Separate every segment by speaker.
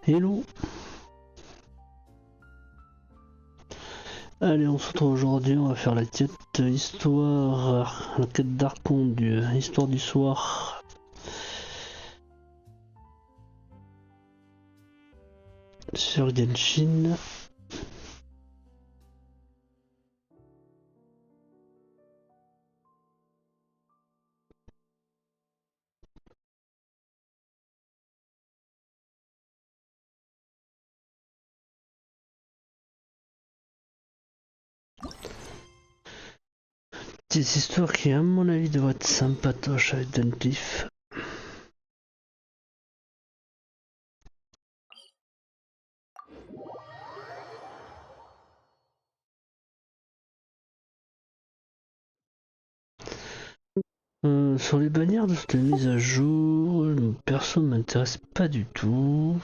Speaker 1: Hello. Allez, on se retrouve aujourd'hui, on va faire la quête Histoire, la quête d'Archon du Histoire du soir. Sur Genshin. Petite histoire qui, à mon avis, devrait être sympatoche avec Duncliffe. Sur les bannières de cette mise à jour, perso ne m'intéresse pas du tout.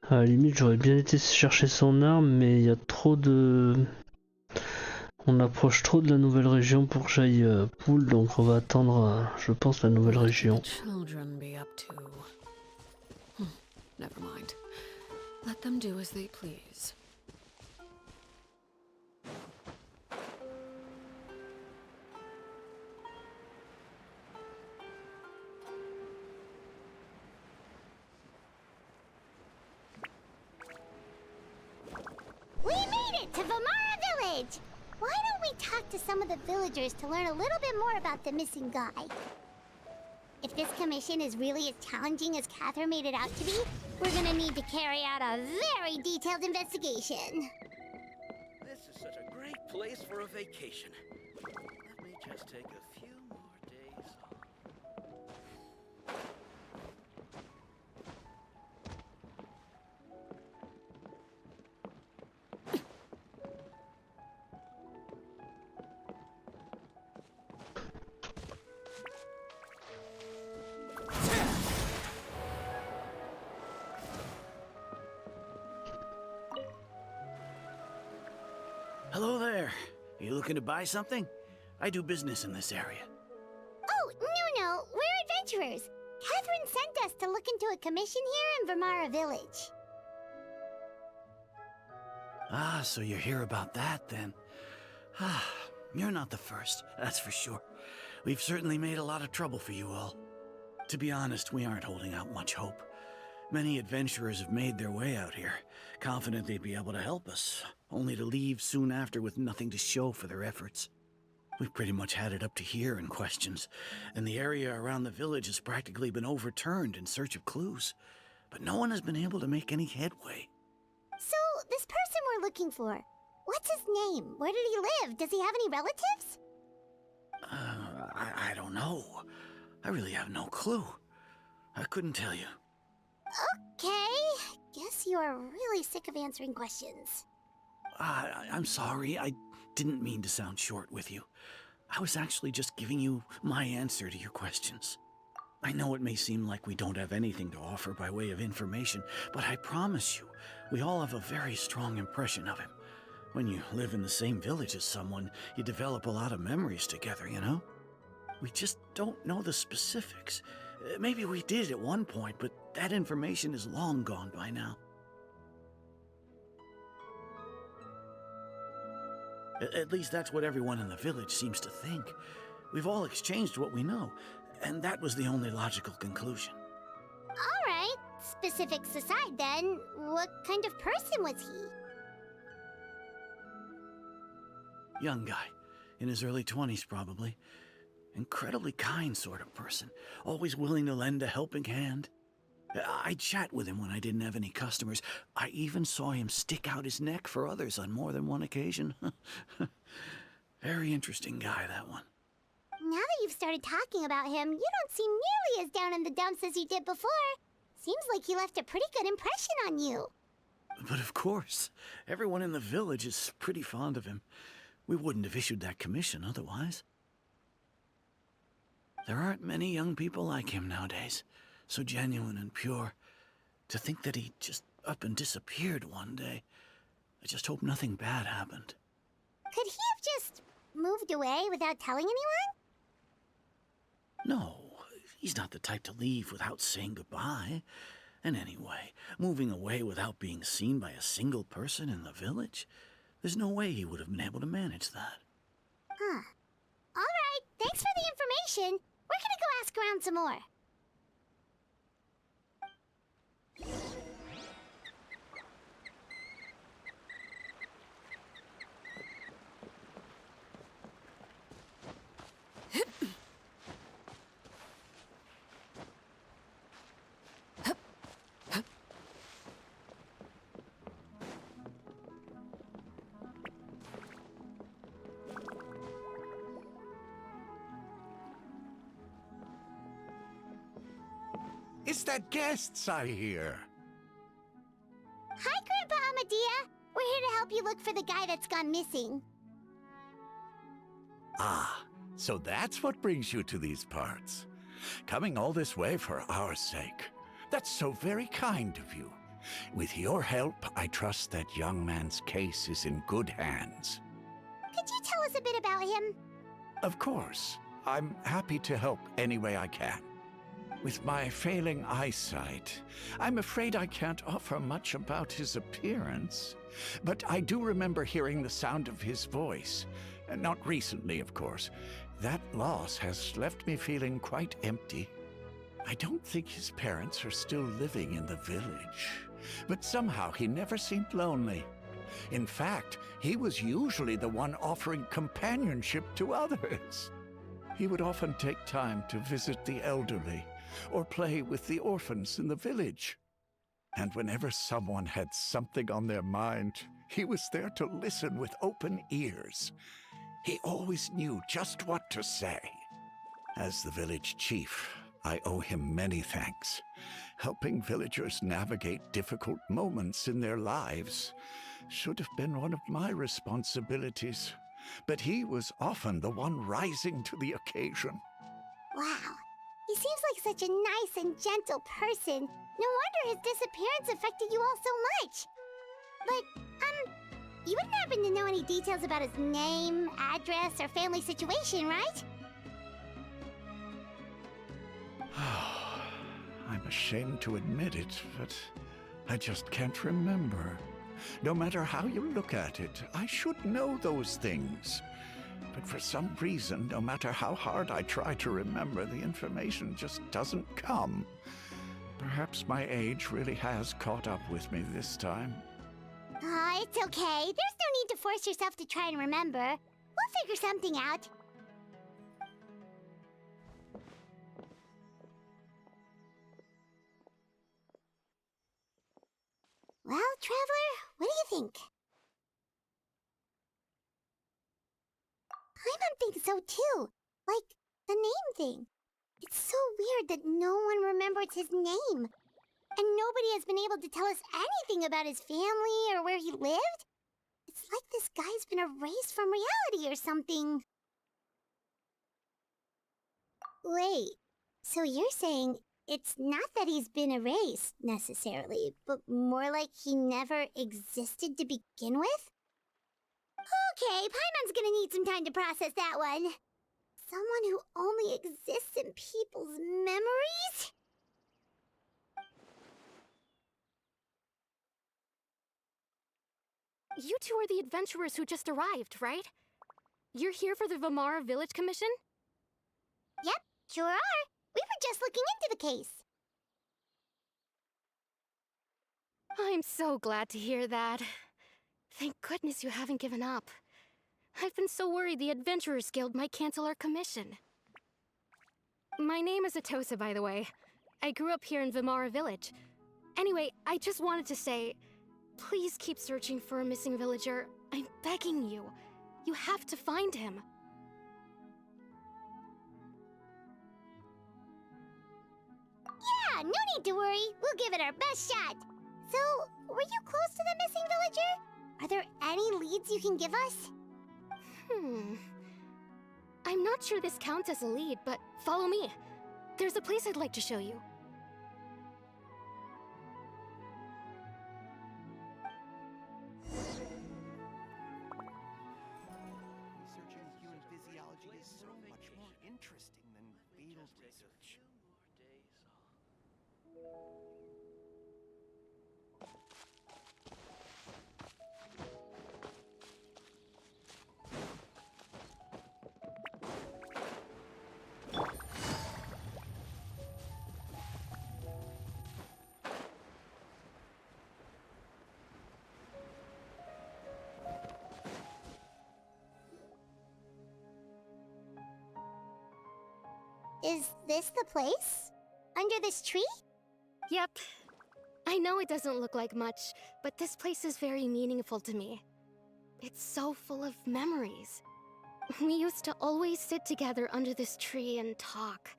Speaker 1: À la limite, j'aurais bien été chercher son arme, mais il y a trop de... On approche trop de la nouvelle région pour que j'aille pool, donc on va attendre, je pense, la nouvelle région.
Speaker 2: Never mind. Let them do as they please.
Speaker 3: We made it to Vamara Village! Why don't we talk to some of the villagers to learn a little bit more about the missing guy? If this commission is really as challenging as Catherine made it out to be, we're gonna need to carry out a very detailed investigation.
Speaker 4: This is such a great place for a vacation. Let me just take a few more days off. Hello there. Are you looking to buy something? I do business in this area.
Speaker 3: Oh, no, we're adventurers. Catherine sent us to look into a commission here in Vamara Village.
Speaker 4: Ah, so you're here about that then. Ah, you're not the first, that's for sure. We've certainly made a lot of trouble for you all. To be honest, we aren't holding out much hope. Many adventurers have made their way out here, confident they'd be able to help us, only to leave soon after with nothing to show for their efforts. We've pretty much had it up to here in questions, and the area around the village has practically been overturned in search of clues. But no one has been able to make any headway.
Speaker 3: So, this person we're looking for, what's his name? Where did he live? Does he have any relatives?
Speaker 4: I don't know. I really have no clue. I couldn't tell you.
Speaker 3: Okay, guess you are really sick of answering questions.
Speaker 4: I'm sorry, I didn't mean to sound short with you. I was actually just giving you my answer to your questions. I know it may seem like we don't have anything to offer by way of information, but I promise you, we all have a very strong impression of him. When you live in the same village as someone, you develop a lot of memories together, you know? We just don't know the specifics. Maybe we did at one point, but that information is long gone by now. At least that's what everyone in the village seems to think. We've all exchanged what we know, and that was the only logical conclusion.
Speaker 3: All right, specifics aside then, what kind of person was he?
Speaker 4: Young guy, in his early 20s probably. Incredibly kind sort of person, always willing to lend a helping hand. I'd chat with him when I didn't have any customers. I even saw him stick out his neck for others on more than one occasion. Very interesting guy, that one.
Speaker 3: Now that you've started talking about him, you don't seem nearly as down in the dumps as you did before. Seems like he left a pretty good impression on you.
Speaker 4: But of course, everyone in the village is pretty fond of him. We wouldn't have issued that commission otherwise. There aren't many young people like him nowadays, so genuine and pure. To think that he just up and disappeared one day. I just hope nothing bad happened.
Speaker 3: Could he have just moved away without telling anyone?
Speaker 4: No, he's not the type to leave without saying goodbye. And anyway, moving away without being seen by a single person in the village? There's no way he would have been able to manage that.
Speaker 3: Huh. Alright, thanks for the information. We're gonna go ask around some more.
Speaker 5: Is that guests I hear?
Speaker 3: Hi, Grandpa Amadea. We're here to help you look for the guy that's gone missing.
Speaker 5: Ah, so that's what brings you to these parts. Coming all this way for our sake. That's so very kind of you. With your help, I trust that young man's case is in good hands.
Speaker 3: Could you tell us a bit about him?
Speaker 5: Of course. I'm happy to help any way I can. With my failing eyesight, I'm afraid I can't offer much about his appearance. But I do remember hearing the sound of his voice. Not recently, of course. That loss has left me feeling quite empty. I don't think his parents are still living in the village. But somehow he never seemed lonely. In fact, he was usually the one offering companionship to others. He would often take time to visit the elderly or play with the orphans in the village. And whenever someone had something on their mind, he was there to listen with open ears. He always knew just what to say. As the village chief, I owe him many thanks. Helping villagers navigate difficult moments in their lives should have been one of my responsibilities. But he was often the one rising to the occasion.
Speaker 3: Wow. He seems like such a nice and gentle person. No wonder his disappearance affected you all so much. But, you wouldn't happen to know any details about his name, address, or family situation, right?
Speaker 5: I'm ashamed to admit it, but I just can't remember. No matter how you look at it, I should know those things. But for some reason, no matter how hard I try to remember, the information just doesn't come. Perhaps my age really has caught up with me this time.
Speaker 3: It's okay. There's no need to force yourself to try and remember. We'll figure something out. Well, Traveler, what do you think? Paimon thinks so too. Like, the name thing. It's so weird that no one remembers his name. And nobody has been able to tell us anything about his family or where he lived. It's like this guy's been erased from reality or something. Wait, so you're saying it's not that he's been erased, necessarily, but more like he never existed to begin with? Okay, Paimon's gonna need some time to process that one. Someone who only exists in people's memories?
Speaker 6: You two are the adventurers who just arrived, right? You're here for the Vamara Village Commission?
Speaker 3: Yep, sure are. We were just looking into the case.
Speaker 6: I'm so glad to hear that. Thank goodness you haven't given up. I've been so worried the Adventurers Guild might cancel our commission. My name is Atosa, by the way. I grew up here in Vamara Village. Anyway, I just wanted to say, please keep searching for a missing villager. I'm begging you. You have to find him.
Speaker 3: Yeah, no need to worry. We'll give it our best shot. So, were you close to the missing villager? Are there any leads you can give us?
Speaker 6: I'm not sure this counts as a lead, but follow me. There's a place I'd like to show you.
Speaker 7: Researching human physiology is so much more interesting than field research.
Speaker 3: Is this the place? Under this tree?
Speaker 6: Yep. I know it doesn't look like much, but this place is very meaningful to me. It's so full of memories. We used to always sit together under this tree and talk.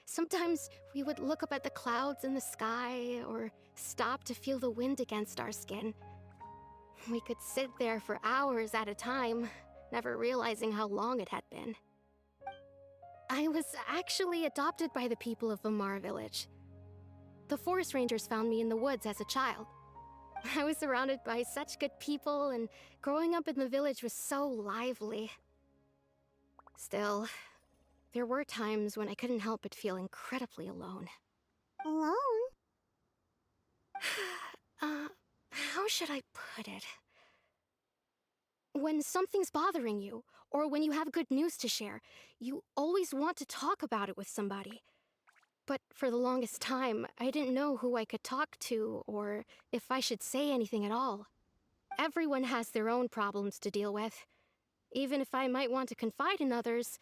Speaker 6: Sometimes we would look up at the clouds in the sky, or stop to feel the wind against our skin. We could sit there for hours at a time, never realizing how long it had been. I was actually adopted by the people of Vamara village. The forest rangers found me in the woods as a child. I was surrounded by such good people, and growing up in the village was so lively. Still, there were times when I couldn't help but feel incredibly alone.
Speaker 3: Alone?
Speaker 6: How should I put it? When something's bothering you, or when you have good news to share, you always want to talk about it with somebody. But for the longest time, I didn't know who I could talk to, or if I should say anything at all. Everyone has their own problems to deal with. Even if I might want to confide in others,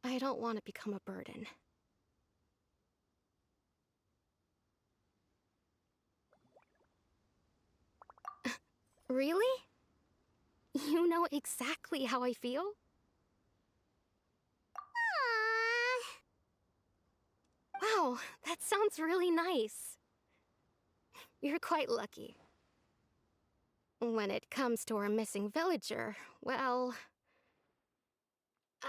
Speaker 6: I don't want to become a burden. Really? You know exactly how I feel?
Speaker 3: Aww.
Speaker 6: Wow, that sounds really nice. You're quite lucky. When it comes to our missing villager, well,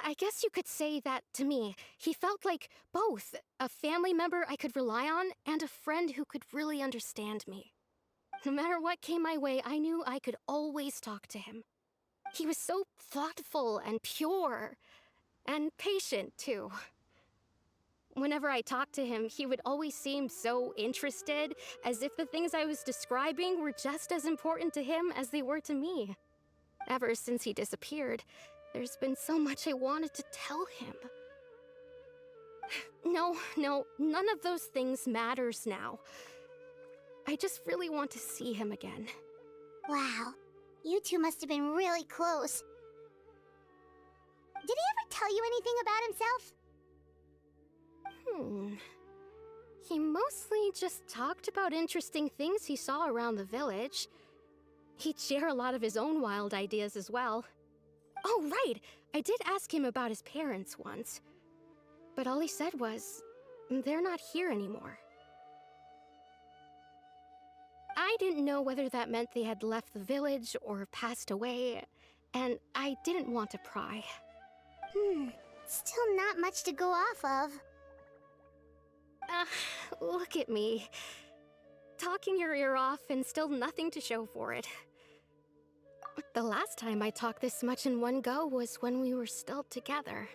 Speaker 6: I guess you could say that to me. He felt like both a family member I could rely on and a friend who could really understand me. No matter what came my way, I knew I could always talk to him. He was so thoughtful and pure, and patient too. Whenever I talked to him, he would always seem so interested, as if the things I was describing were just as important to him as they were to me. Ever since he disappeared, there's been so much I wanted to tell him. No, none of those things matters now. I just really want to see him again.
Speaker 3: Wow. You two must have been really close. Did he ever tell you anything about himself?
Speaker 6: He mostly just talked about interesting things he saw around the village. He'd share a lot of his own wild ideas as well. Oh, right! I did ask him about his parents once. But all he said was, they're not here anymore. I didn't know whether that meant they had left the village or passed away, and I didn't want to pry.
Speaker 3: Still not much to go off of.
Speaker 6: Look at me. Talking your ear off and still nothing to show for it. The last time I talked this much in one go was when we were still together.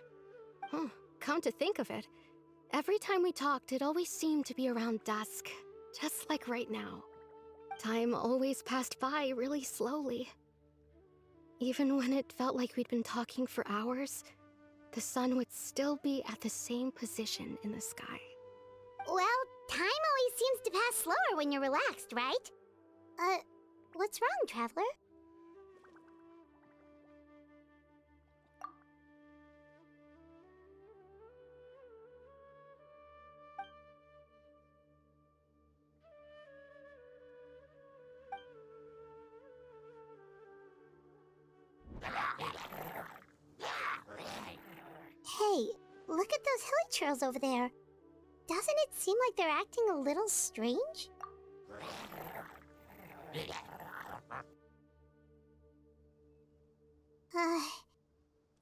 Speaker 6: Come to think of it, every time we talked, it always seemed to be around dusk, just like right now. Time always passed by really slowly. Even when it felt like we'd been talking for hours, the sun would still be at the same position in the sky.
Speaker 3: Well, time always seems to pass slower when you're relaxed, right? What's wrong, Traveler? Hey, look at those hilly trails over there. Doesn't it seem like they're acting a little strange?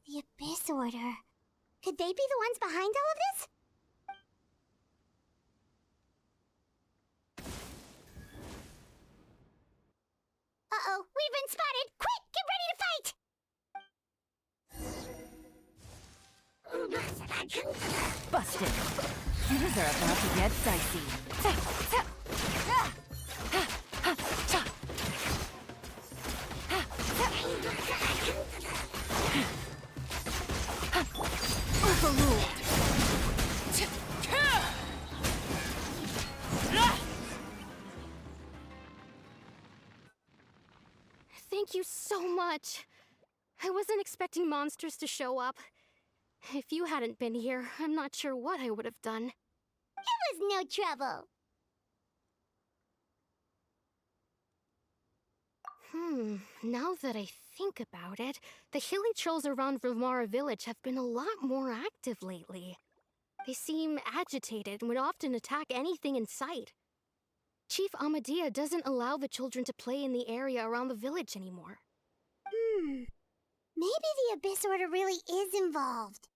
Speaker 3: The Abyss Order. Could they be the ones behind all of this? Uh-oh, we've been spotted! Quick, get ready to fight!
Speaker 8: Busted. Things are about to get dicey. Overruled.
Speaker 6: Thank you so much. I wasn't expecting monsters to show up. If you hadn't been here, I'm not sure what I would have done.
Speaker 3: It was no trouble.
Speaker 6: Now that I think about it, the hilly trolls around Vimara village have been a lot more active lately. They seem agitated and would often attack anything in sight. Chief Amadea doesn't allow the children to play in the area around the village anymore.
Speaker 3: Maybe the Abyss Order really is involved.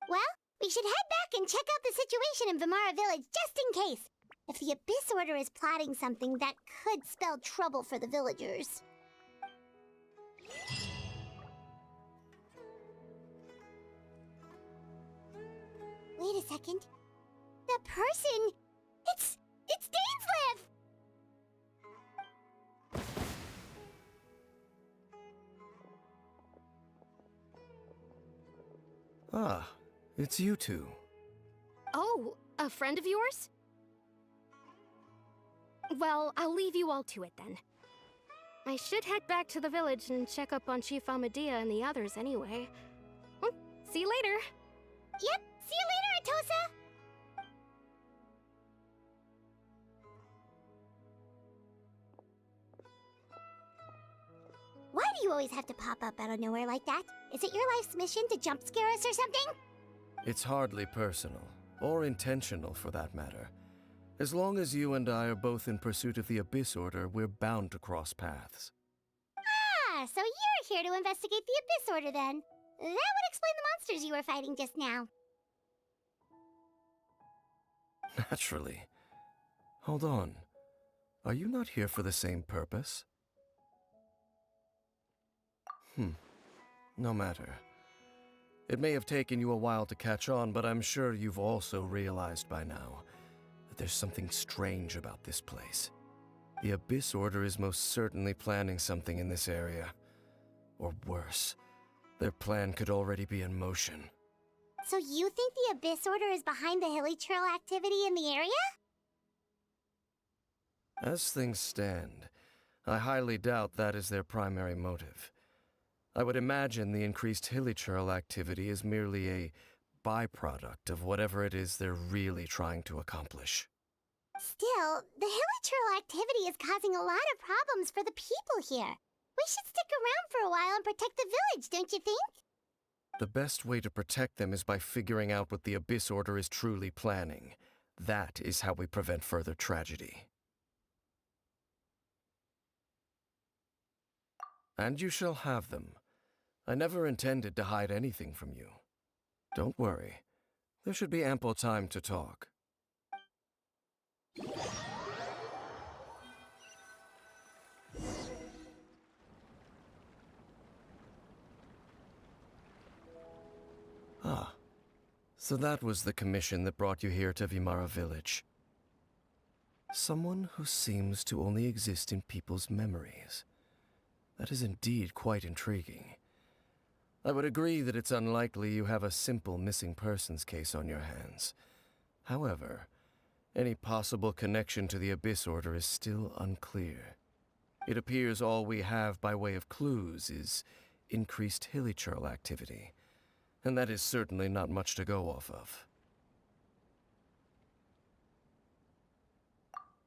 Speaker 3: Well, we should head back and check out the situation in Vimara village just in case. If the Abyss Order is plotting something that could spell trouble for the villagers. Wait a second. That person... It's Dainsleif!
Speaker 9: Ah, it's you two.
Speaker 6: Oh, a friend of yours? Well, I'll leave you all to it then. I should head back to the village and check up on Chief Amadea and the others anyway. Well, see you later.
Speaker 3: Yep, see you later, Atosa! Why do you always have to pop up out of nowhere like that? Is it your life's mission to jump scare us or something?
Speaker 9: It's hardly personal, or intentional for that matter. As long as you and I are both in pursuit of the Abyss Order, we're bound to cross paths.
Speaker 3: Ah, so you're here to investigate the Abyss Order then. That would explain the monsters you were fighting just now.
Speaker 9: Naturally. Hold on. Are you not here for the same purpose? No matter. It may have taken you a while to catch on, but I'm sure you've also realized by now that there's something strange about this place. The Abyss Order is most certainly planning something in this area. Or worse, their plan could already be in motion.
Speaker 3: So you think the Abyss Order is behind the hilly trail activity in the area?
Speaker 9: As things stand, I highly doubt that is their primary motive. I would imagine the increased hilly trail activity is merely a byproduct of whatever it is they're really trying to accomplish.
Speaker 3: Still, the hilly trail activity is causing a lot of problems for the people here. We should stick around for a while and protect the village, don't you think?
Speaker 9: The best way to protect them is by figuring out what the Abyss Order is truly planning. That is how we prevent further tragedy. And you shall have them. I never intended to hide anything from you. Don't worry. There should be ample time to talk. Ah, so that was the commission that brought you here to Vimara village. Someone who seems to only exist in people's memories. That is indeed quite intriguing. I would agree that it's unlikely you have a simple missing persons case on your hands. However, any possible connection to the Abyss Order is still unclear. It appears all we have by way of clues is increased hilly trail activity, and that is certainly not much to go off of.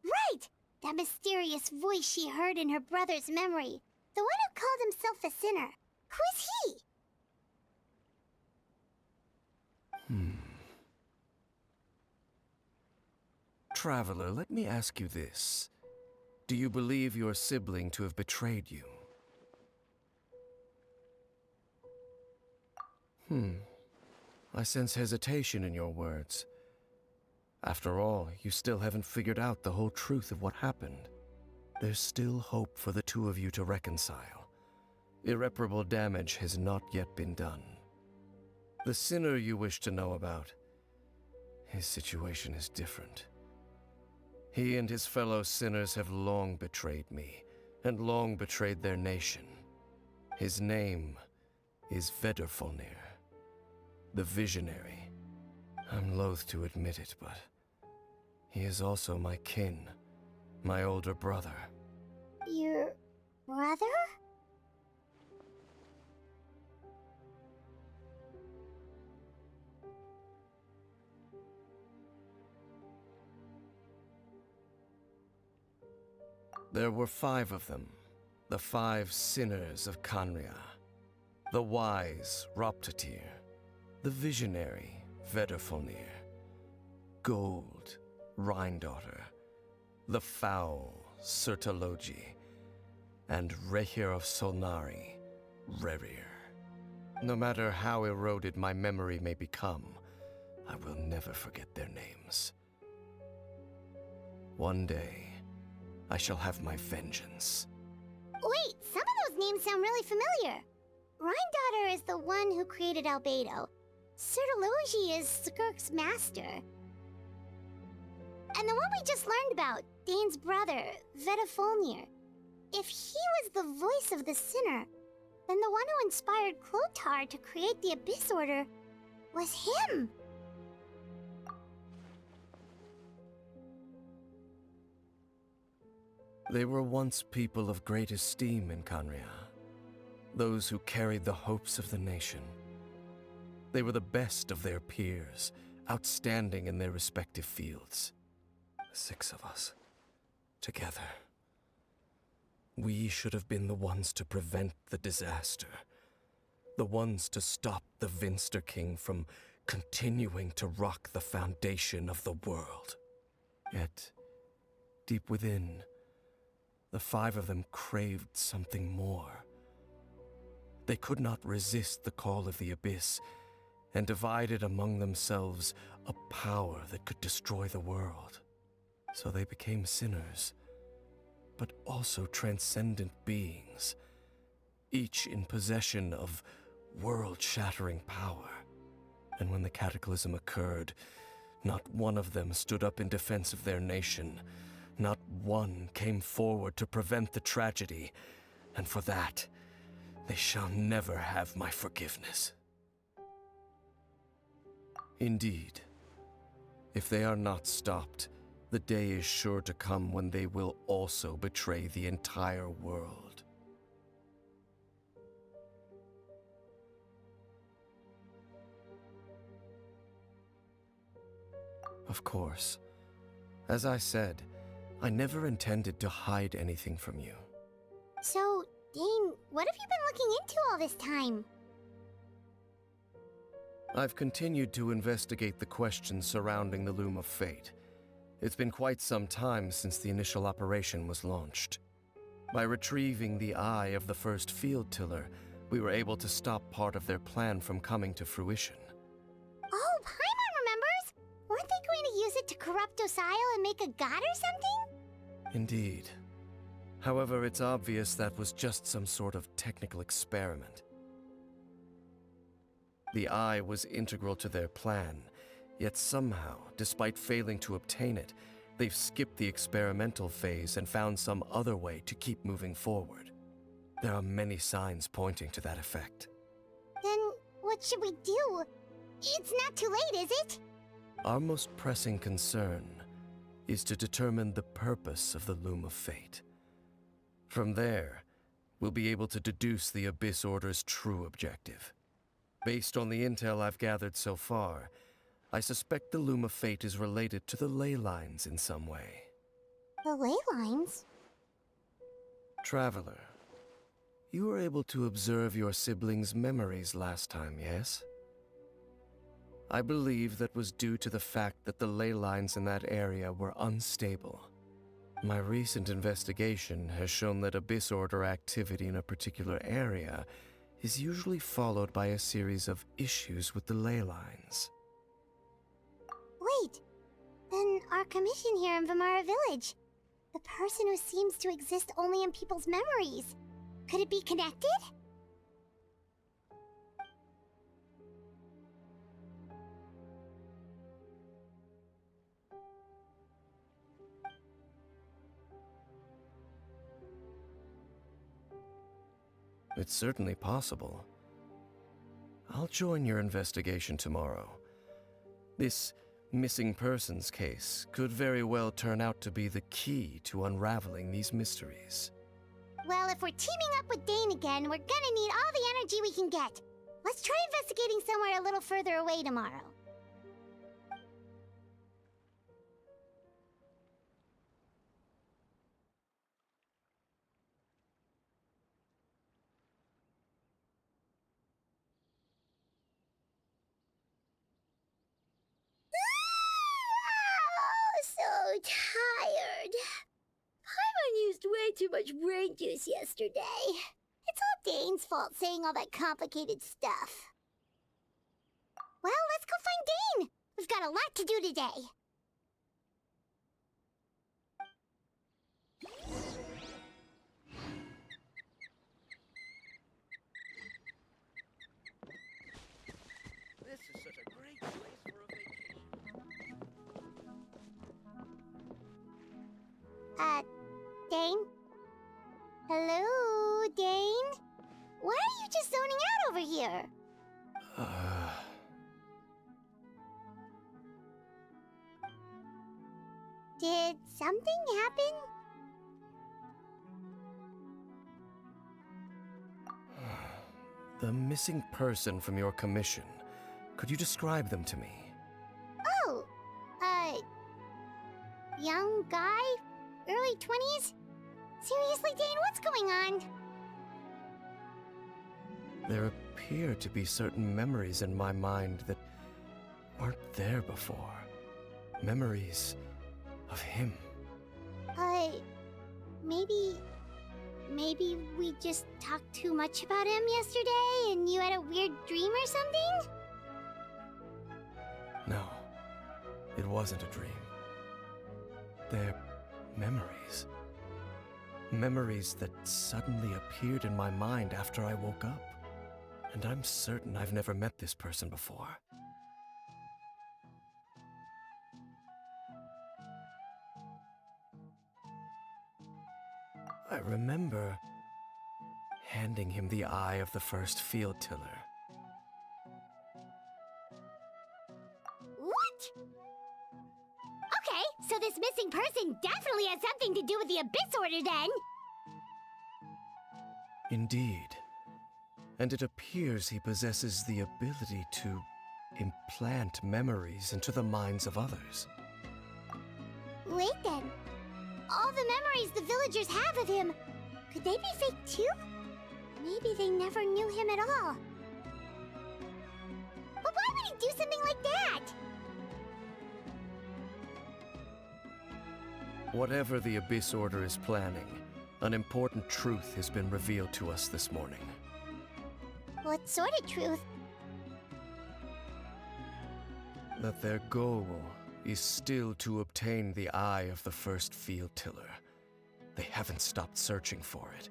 Speaker 3: Right! That mysterious voice she heard in her brother's memory. The one who called himself a sinner. Who is he?
Speaker 9: Traveler, let me ask you this. Do you believe your sibling to have betrayed you? I sense hesitation in your words. After all, you still haven't figured out the whole truth of what happened. There's still hope for the two of you to reconcile. Irreparable damage has not yet been done. The sinner you wish to know about, his situation is different. He and his fellow sinners have long betrayed me, and long betrayed their nation. His name is Vedrfolnir, the Visionary. I'm loath to admit it, but he is also my kin, my older brother.
Speaker 3: Your brother?
Speaker 9: There were 5 of them, the 5 sinners of Canria. The wise Roptatir, the visionary Vedderfolnir, Gold Rhindaughter, the foul Sertologi, and Rehir of Solnari, Rerir. No matter how eroded my memory may become, I will never forget their names. One day, I shall have my vengeance.
Speaker 3: Wait, some of those names sound really familiar. Rhindaughter is the one who created Albedo. Sertologi is Skirk's master. And the one we just learned about, Dane's brother, Vedderfolnir. If he was the voice of the sinner, then the one who inspired Clotar to create the Abyss Order was him.
Speaker 9: They were once people of great esteem in Canria, those who carried the hopes of the nation. They were the best of their peers, outstanding in their respective fields. 6 of us, together. We should have been the ones to prevent the disaster, the ones to stop the Vinster King from continuing to rock the foundation of the world. Yet, deep within, the 5 of them craved something more. They could not resist the call of the Abyss, and divided among themselves a power that could destroy the world. So they became sinners, but also transcendent beings, each in possession of world-shattering power. And when the cataclysm occurred, not one of them stood up in defense of their nation. Not one came forward to prevent the tragedy, and for that, they shall never have my forgiveness. Indeed, if they are not stopped, the day is sure to come when they will also betray the entire world. Of course, as I said, I never intended to hide anything from you.
Speaker 3: So, Dane, what have you been looking into all this time?
Speaker 9: I've continued to investigate the questions surrounding the Loom of Fate. It's been quite some time since the initial operation was launched. By retrieving the eye of the first field tiller, we were able to stop part of their plan from coming to fruition.
Speaker 3: Oh, Paimon remembers! Weren't they going to use it to corrupt Osial and make a god or something?
Speaker 9: Indeed. However, it's obvious that was just some sort of technical experiment. The eye was integral to their plan, yet somehow, despite failing to obtain it, they've skipped the experimental phase and found some other way to keep moving forward. There are many signs pointing to that effect.
Speaker 3: Then, what should we do? It's not too late, is it?
Speaker 9: Our most pressing concern is to determine the purpose of the Loom of Fate. From there, we'll be able to deduce the Abyss Order's true objective. Based on the intel I've gathered so far, I suspect the Loom of Fate is related to the ley lines in some way.
Speaker 3: The ley lines?
Speaker 9: Traveler, you were able to observe your siblings' memories last time, yes? I believe that was due to the fact that the ley lines in that area were unstable. My recent investigation has shown that Abyss Order activity in a particular area is usually followed by a series of issues with the ley lines.
Speaker 3: Wait, then our commission here in Vimara Village, the person who seems to exist only in people's memories, could it be connected?
Speaker 9: It's certainly possible. I'll join your investigation tomorrow. This missing persons case could very well turn out to be the key to unraveling these mysteries.
Speaker 3: Well, if we're teaming up with Dane again, we're gonna need all the energy we can get. Let's try investigating somewhere a little further away tomorrow. tired. Paimon used way too much brain juice yesterday. It's all Dane's fault saying all that complicated stuff. Well, let's go find Dane. We've got a lot to do today.
Speaker 5: This is such a great place for a vacation.
Speaker 3: Dane? Hello, Dane? Why are you just zoning out over here? Did something happen?
Speaker 9: The missing person from your commission. Could you describe them to me?
Speaker 3: Oh, young guy? Early 20s? Seriously, Dane, what's going on?
Speaker 9: There appear to be certain memories in my mind that weren't there before. Memories of him.
Speaker 3: Maybe we just talked too much about him yesterday and you had a weird dream or something?
Speaker 9: No, it wasn't a dream. They're memories. Memories that suddenly appeared in my mind after I woke up. And I'm certain I've never met this person before. I remember handing him the eye of the first field tiller.
Speaker 3: What? Okay, so this missing person definitely has something to do with the Abyss Order then.
Speaker 9: Indeed. And it appears he possesses the ability to implant memories into the minds of others.
Speaker 3: Wait then. All the memories the villagers have of him, could they be fake too? Maybe they never knew him at all. But why would he do something like that?
Speaker 9: Whatever the Abyss Order is planning, an important truth has been revealed to us this morning.
Speaker 3: What sort of truth?
Speaker 9: That their goal is still to obtain the eye of the first field tiller. They haven't stopped searching for it.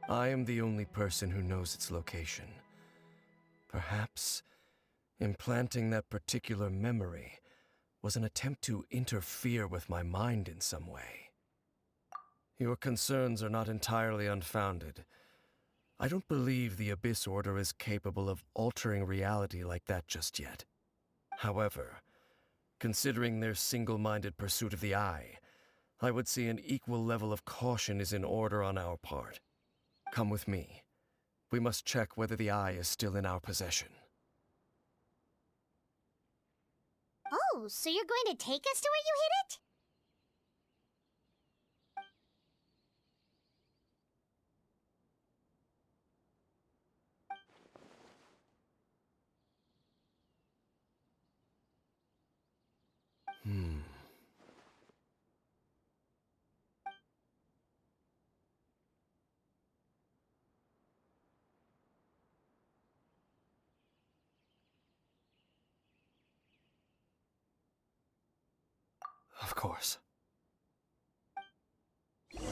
Speaker 9: I am the only person who knows its location. Perhaps implanting that particular memory was an attempt to interfere with my mind in some way. Your concerns are not entirely unfounded. I don't believe the Abyss Order is capable of altering reality like that just yet. However, considering their single-minded pursuit of the eye, I would say an equal level of caution is in order on our part. Come with me. We must check whether the eye is still in our possession.
Speaker 3: Oh, so you're going to take us to where you hid it?
Speaker 9: Of course.
Speaker 8: I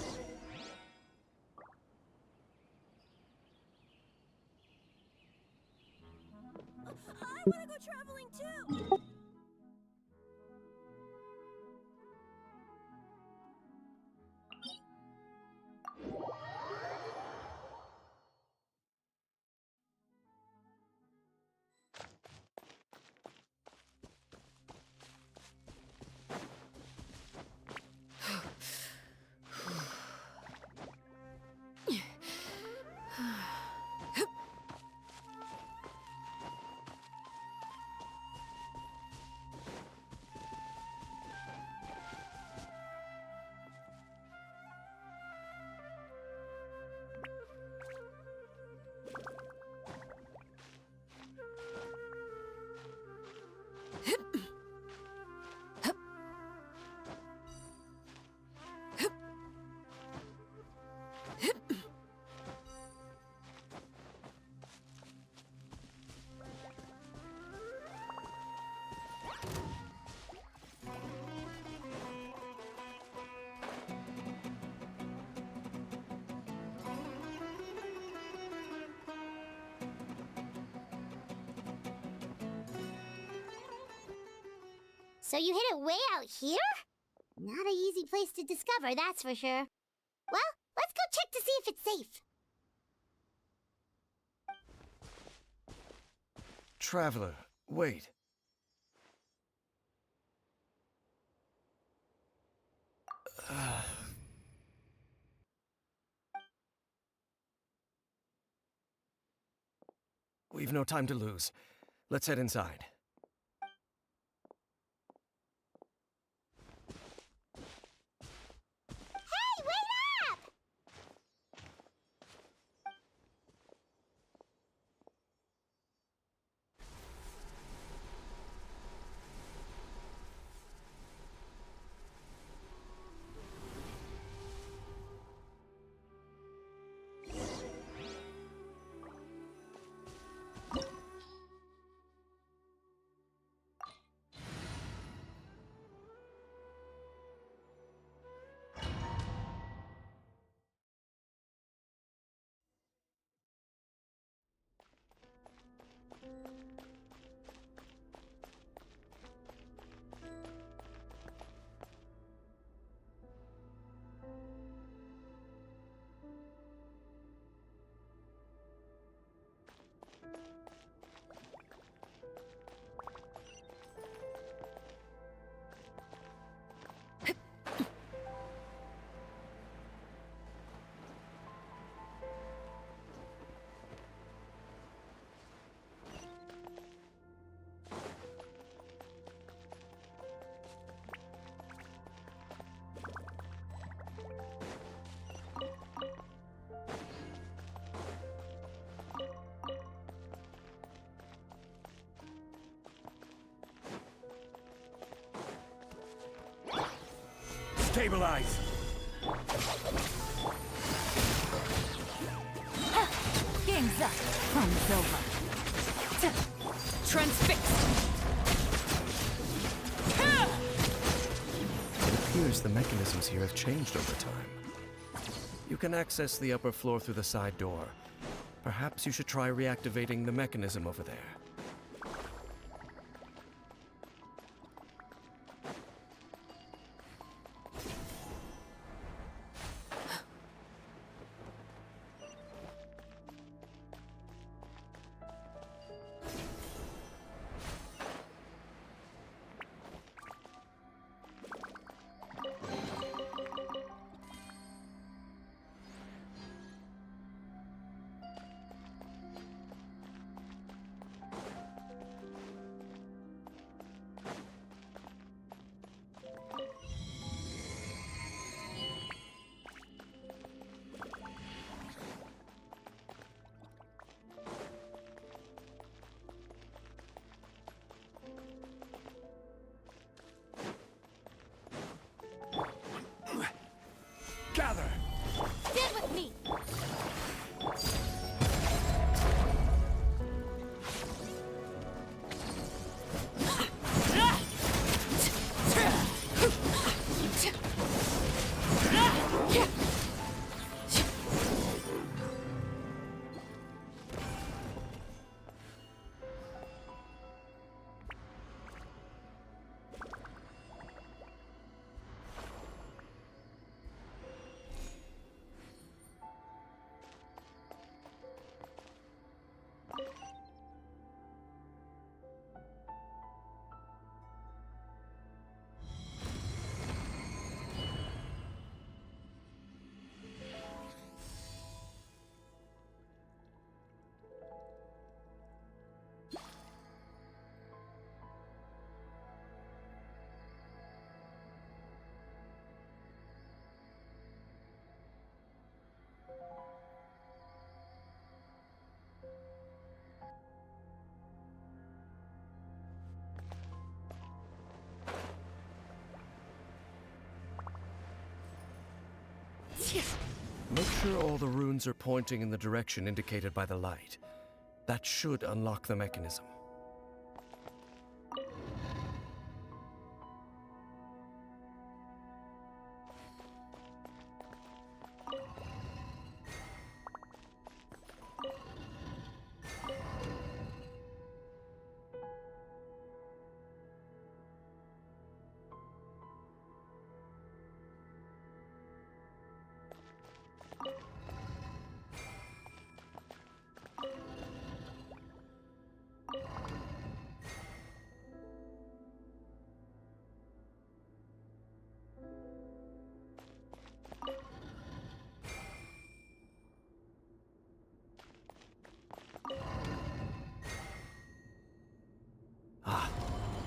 Speaker 8: want to go traveling too!
Speaker 3: So you hid it way out here? Not an easy place to discover, that's for sure. Well, let's go check to see if it's safe.
Speaker 9: Traveler, wait. We've no time to lose. Let's head inside.
Speaker 3: Hey, wait up!
Speaker 5: Stabilize!
Speaker 8: Game's up. Fun's over.
Speaker 6: Transfixed!
Speaker 9: It appears the mechanisms here have changed over time. You can access the upper floor through the side door. Perhaps you should try reactivating the mechanism over there.
Speaker 5: Gather!
Speaker 6: Get with me!
Speaker 9: Make sure all the runes are pointing in the direction indicated by the light. That should unlock the mechanism.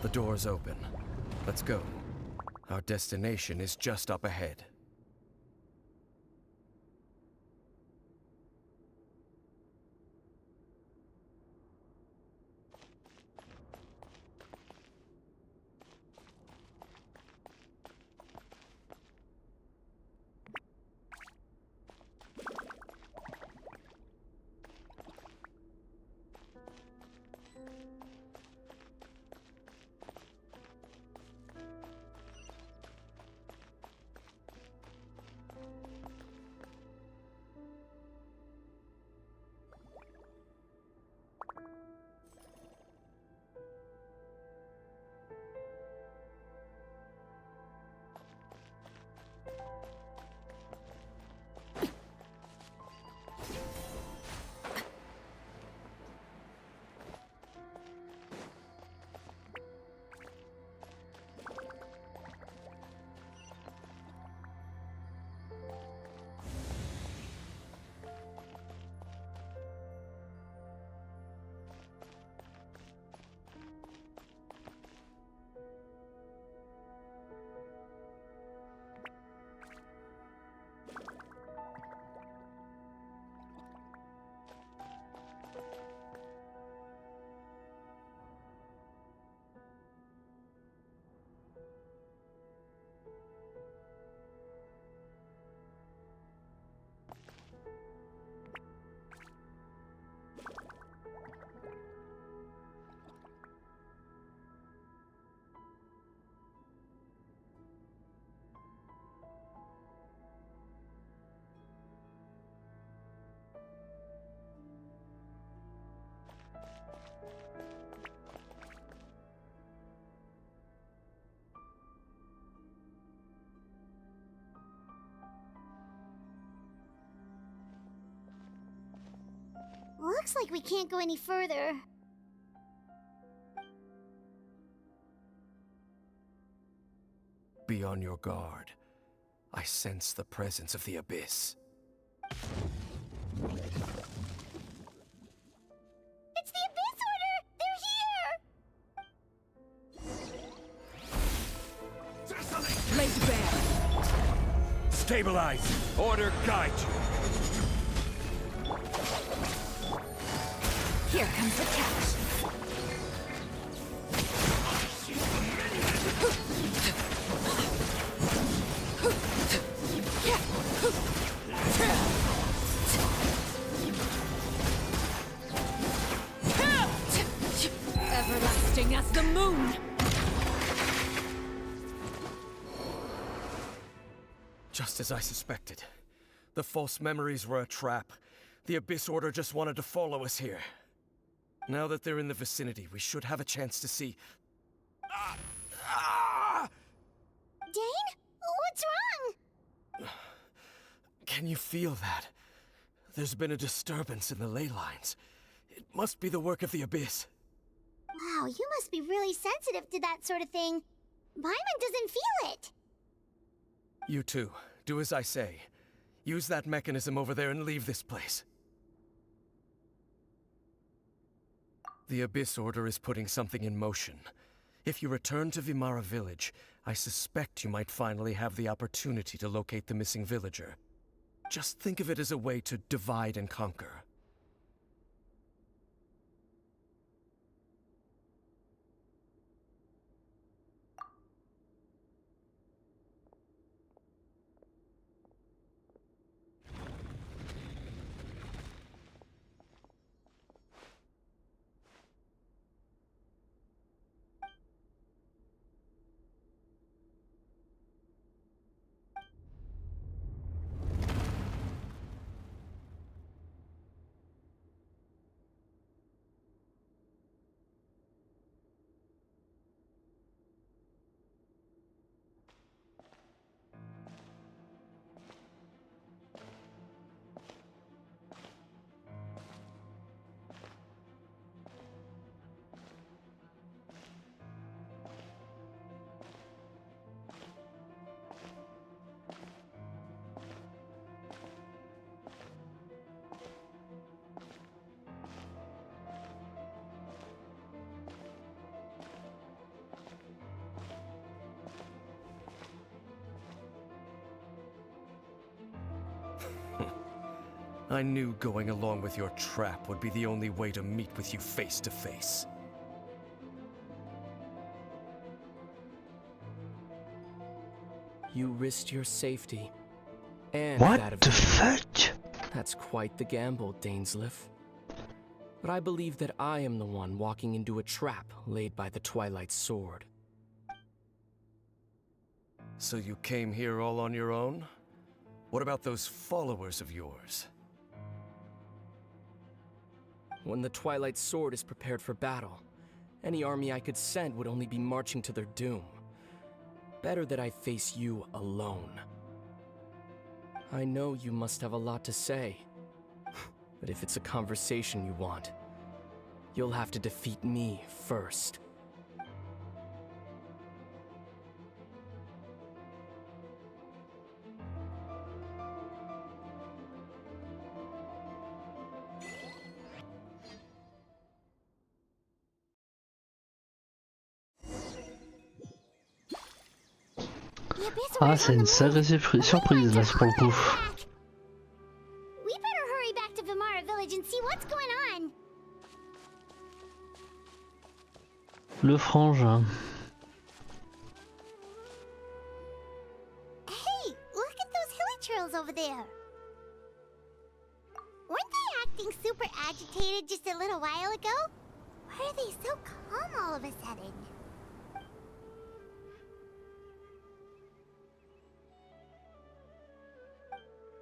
Speaker 9: The door's open. Let's go. Our destination is just up ahead.
Speaker 3: Looks like we can't go any further.
Speaker 9: Be on your guard. I sense the presence of the Abyss.
Speaker 3: It's the Abyss Order! They're here!
Speaker 8: Laid bare.
Speaker 5: Stabilize! Order guide you!
Speaker 8: Here comes the catch. Everlasting as the moon.
Speaker 9: Just as I suspected. The false memories were a trap. The Abyss Order just wanted to follow us here. Now that they're in the vicinity, we should have a chance to see...
Speaker 3: Dane? What's wrong?
Speaker 9: Can you feel that? There's been a disturbance in the ley lines. It must be the work of the Abyss.
Speaker 3: Wow, you must be really sensitive to that sort of thing. Paimon doesn't feel it.
Speaker 9: You too. Do as I say. Use that mechanism over there and leave this place. The Abyss Order is putting something in motion. If you return to Vimara Village, I suspect you might finally have the opportunity to locate the missing villager. Just think of it as a way to divide and conquer. I knew going along with your trap would be the only way to meet with you face to face.
Speaker 10: You risked your safety. And
Speaker 1: What
Speaker 10: that of
Speaker 1: the
Speaker 10: me.
Speaker 1: fuck?
Speaker 10: That's quite the gamble, Dainsleif. But I believe that I am the one walking into a trap laid by the Twilight Sword.
Speaker 9: So you came here all on your own? What about those followers of yours?
Speaker 10: When the Twilight Sword is prepared for battle, any army I could send would only be marching to their doom. Better that I face you alone. I know you must have a lot to say, but if it's a conversation you want, you'll have to defeat me first.
Speaker 1: Ah, c'est une sacrée surprise là pour le coup.
Speaker 3: We better hurry back to Vimara Village and see what's going on.
Speaker 1: Le frangin.
Speaker 3: Hey, look at those hilly trails over there. Weren't they acting super agitated just a little while ago? Why are they so calm all of a sudden?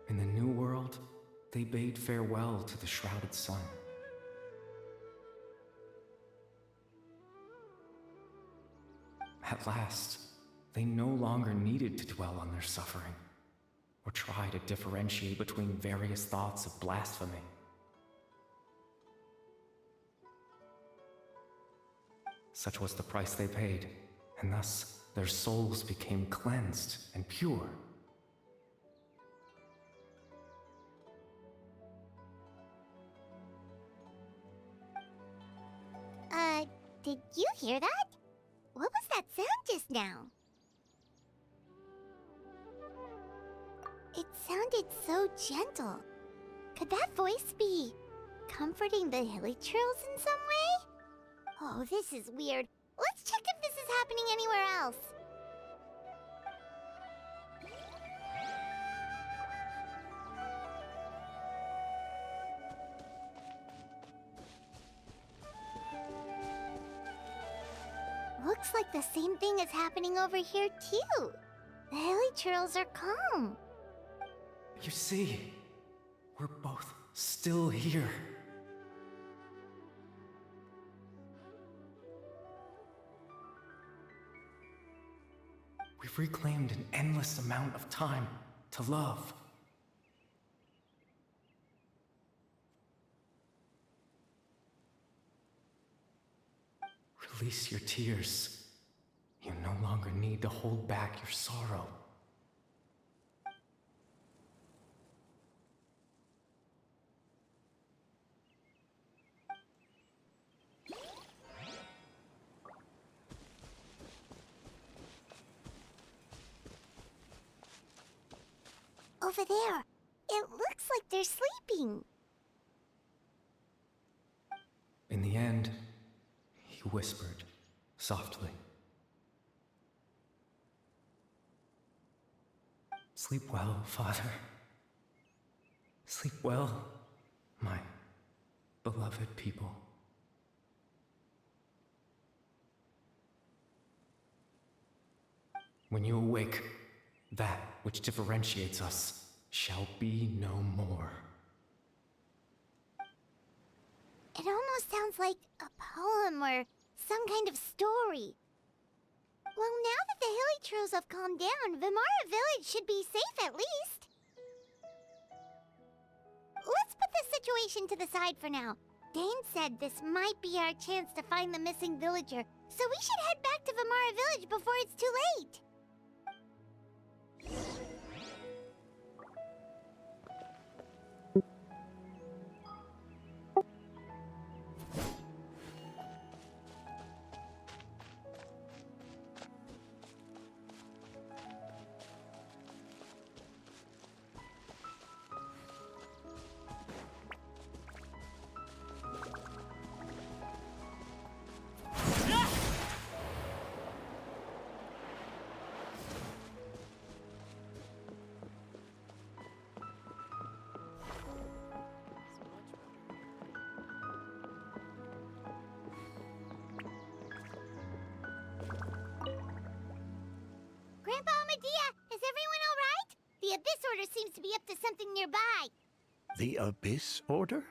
Speaker 11: In the New World, they bade farewell to the shrouded sun. At last, they no longer needed to dwell on their suffering, or try to differentiate between various thoughts of blasphemy. Such was the price they paid, and thus their souls became cleansed and pure.
Speaker 3: Did you hear that? What was that sound just now? It sounded so gentle. Could that voice be comforting the hilly trails in some way? Oh, this is weird. Let's check if this is happening anywhere else. Looks like the same thing is happening over here too. The hilly trails are calm.
Speaker 11: You see, we're both still here. We've reclaimed an endless amount of time to love. Release your tears. You no longer need to hold back your sorrow.
Speaker 3: Over there. It looks like they're sleeping.
Speaker 11: In the end, he whispered softly. Sleep well, Father. Sleep well, my beloved people. When you awake, that which differentiates us shall be no more.
Speaker 3: It almost sounds like a poem or some kind of story. Well, now that the hilly trails have calmed down, Vimara Village should be safe at least. Let's put this situation to the side for now. Dane said this might be our chance to find the missing villager, so we should head back to Vimara Village before it's too late. Order seems to be up to something nearby.
Speaker 5: The Abyss Order?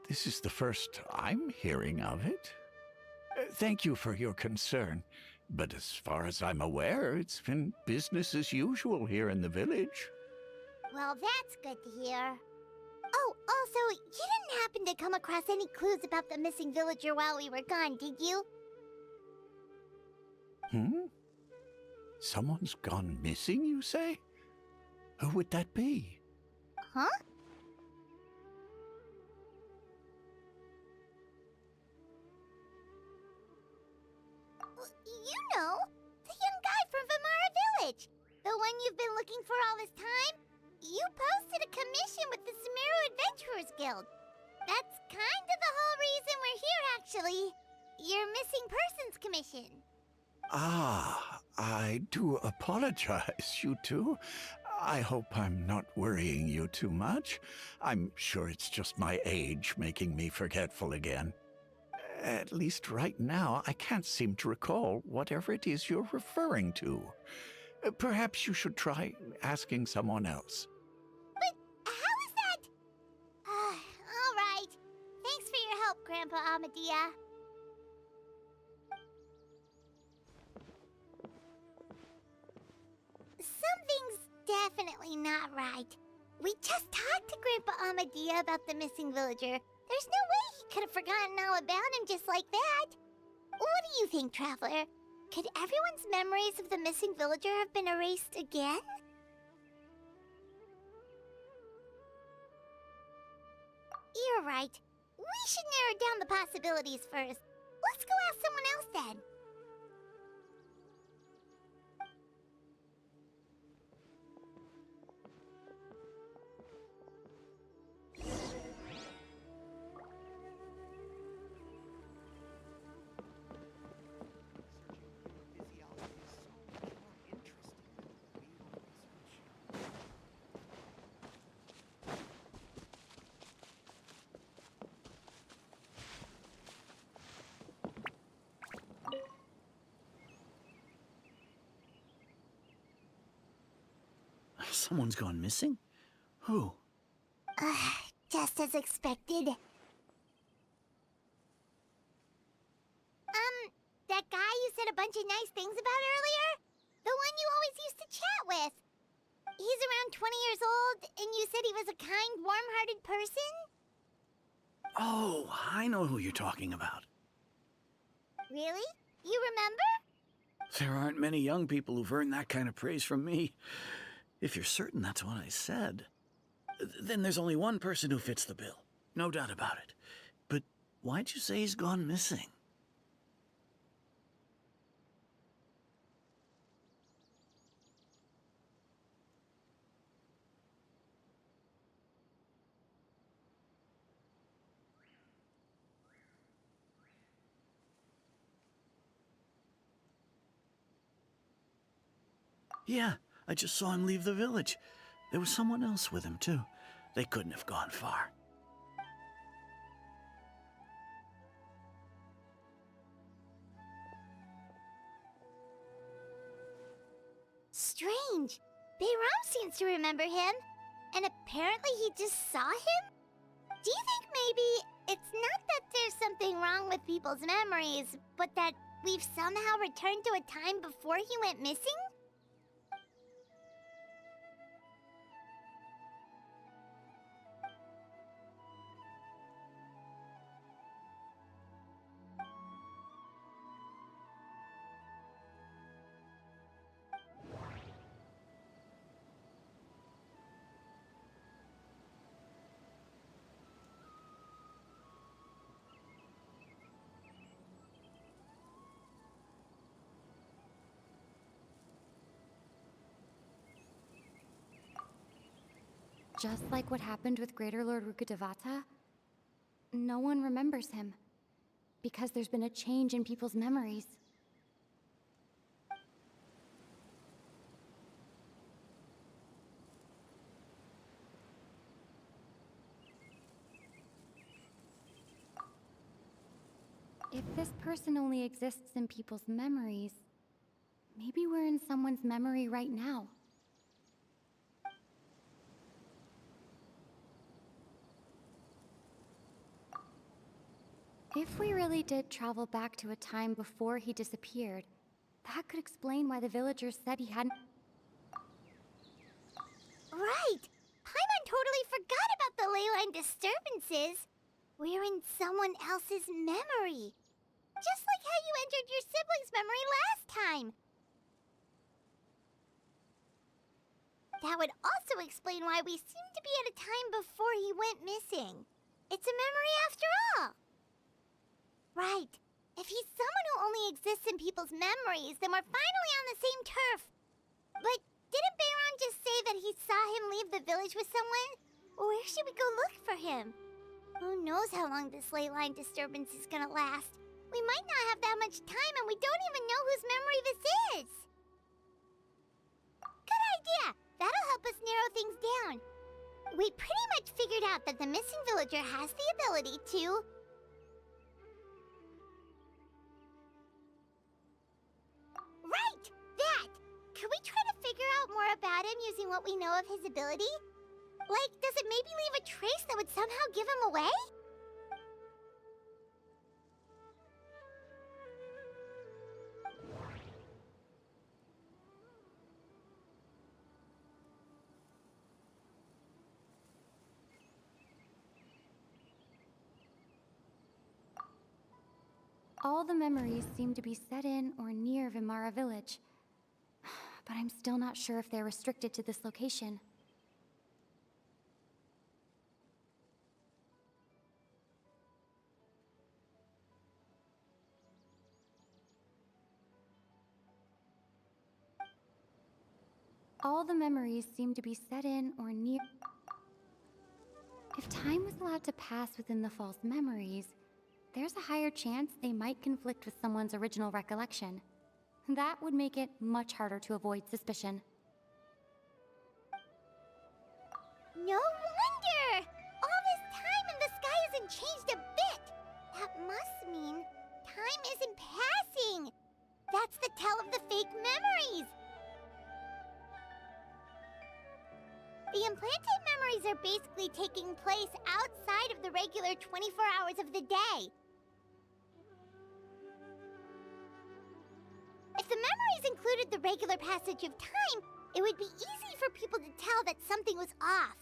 Speaker 5: This is the first I'm hearing of it. Thank you for your concern, but as far as I'm aware, it's been business as usual here in the village.
Speaker 3: Well, that's good to hear. Oh, also, you didn't happen to come across any clues about the missing villager while we were gone, did you?
Speaker 5: Someone's gone missing, you say? Who would that be?
Speaker 3: Huh? You know, the young guy from Vamara Village. The one you've been looking for all this time. You posted a commission with the Sumeru Adventurers Guild. That's kind of the whole reason we're here, actually. Your missing persons commission.
Speaker 5: Ah, I do apologize, you two. I hope I'm not worrying you too much. I'm sure it's just my age making me forgetful again. At least right now, I can't seem to recall whatever it is you're referring to. Perhaps you should try asking someone else.
Speaker 3: But how is that? All right. Thanks for your help, Grandpa Amadia. Something's definitely not right. We just talked to Grandpa Amadia about the missing villager. There's no way he could have forgotten all about him just like that. What do you think, Traveler? Could everyone's memories of the missing villager have been erased again? You're right. We should narrow down the possibilities first. Let's go ask someone else then.
Speaker 4: Someone's gone missing? Who?
Speaker 3: Just as expected. That guy you said a bunch of nice things about earlier? The one you always used to chat with. He's around 20 years old, and you said he was a kind, warm-hearted person?
Speaker 4: Oh, I know who you're talking about.
Speaker 3: Really? You remember?
Speaker 4: There aren't many young people who've earned that kind of praise from me. If you're certain that's what I said, then there's only one person who fits the bill. No doubt about it. But why'd you say he's gone missing? Yeah, I just saw him leave the village. There was someone else with him, too. They couldn't have gone far.
Speaker 3: Strange. Bayram seems to remember him. And apparently he just saw him? Do you think maybe it's not that there's something wrong with people's memories, but that we've somehow returned to a time before he went missing?
Speaker 6: Just like what happened with Greater Lord Rukkhadevata, no one remembers him. Because there's been a change in people's memories. If this person only exists in people's memories, maybe we're in someone's memory right now.
Speaker 12: If we really did travel back to a time before he disappeared, that could explain why the villagers said he hadn't...
Speaker 3: Right! Paimon totally forgot about the ley line disturbances. We're in someone else's memory. Just like how you entered your sibling's memory last time. That would also explain why we seem to be at a time before he went missing. It's a memory after all. Right. If he's someone who only exists in people's memories, then we're finally on the same turf. But didn't Bayron just say that he saw him leave the village with someone? Where should we go look for him? Who knows how long this ley line disturbance is gonna last? We might not have that much time and we don't even know whose memory this is. Good idea! That'll help us narrow things down. We pretty much figured out that the missing villager has the ability to... Right! That! Can we try to figure out more about him using what we know of his ability? Like, does it maybe leave a trace that would somehow give him away?
Speaker 12: All the memories seem to be set in or near Vimara village. But I'm still not sure if they're restricted to this location. All the memories seem to be set in or near... If time was allowed to pass within the false memories, there's a higher chance they might conflict with someone's original recollection. That would make it much harder to avoid suspicion.
Speaker 3: No wonder! All this time and the sky hasn't changed a bit! That must mean time isn't passing! That's the tell of the fake memories! The implanted memories are basically taking place outside of the regular 24 hours of the day. If the memories included the regular passage of time, it would be easy for people to tell that something was off.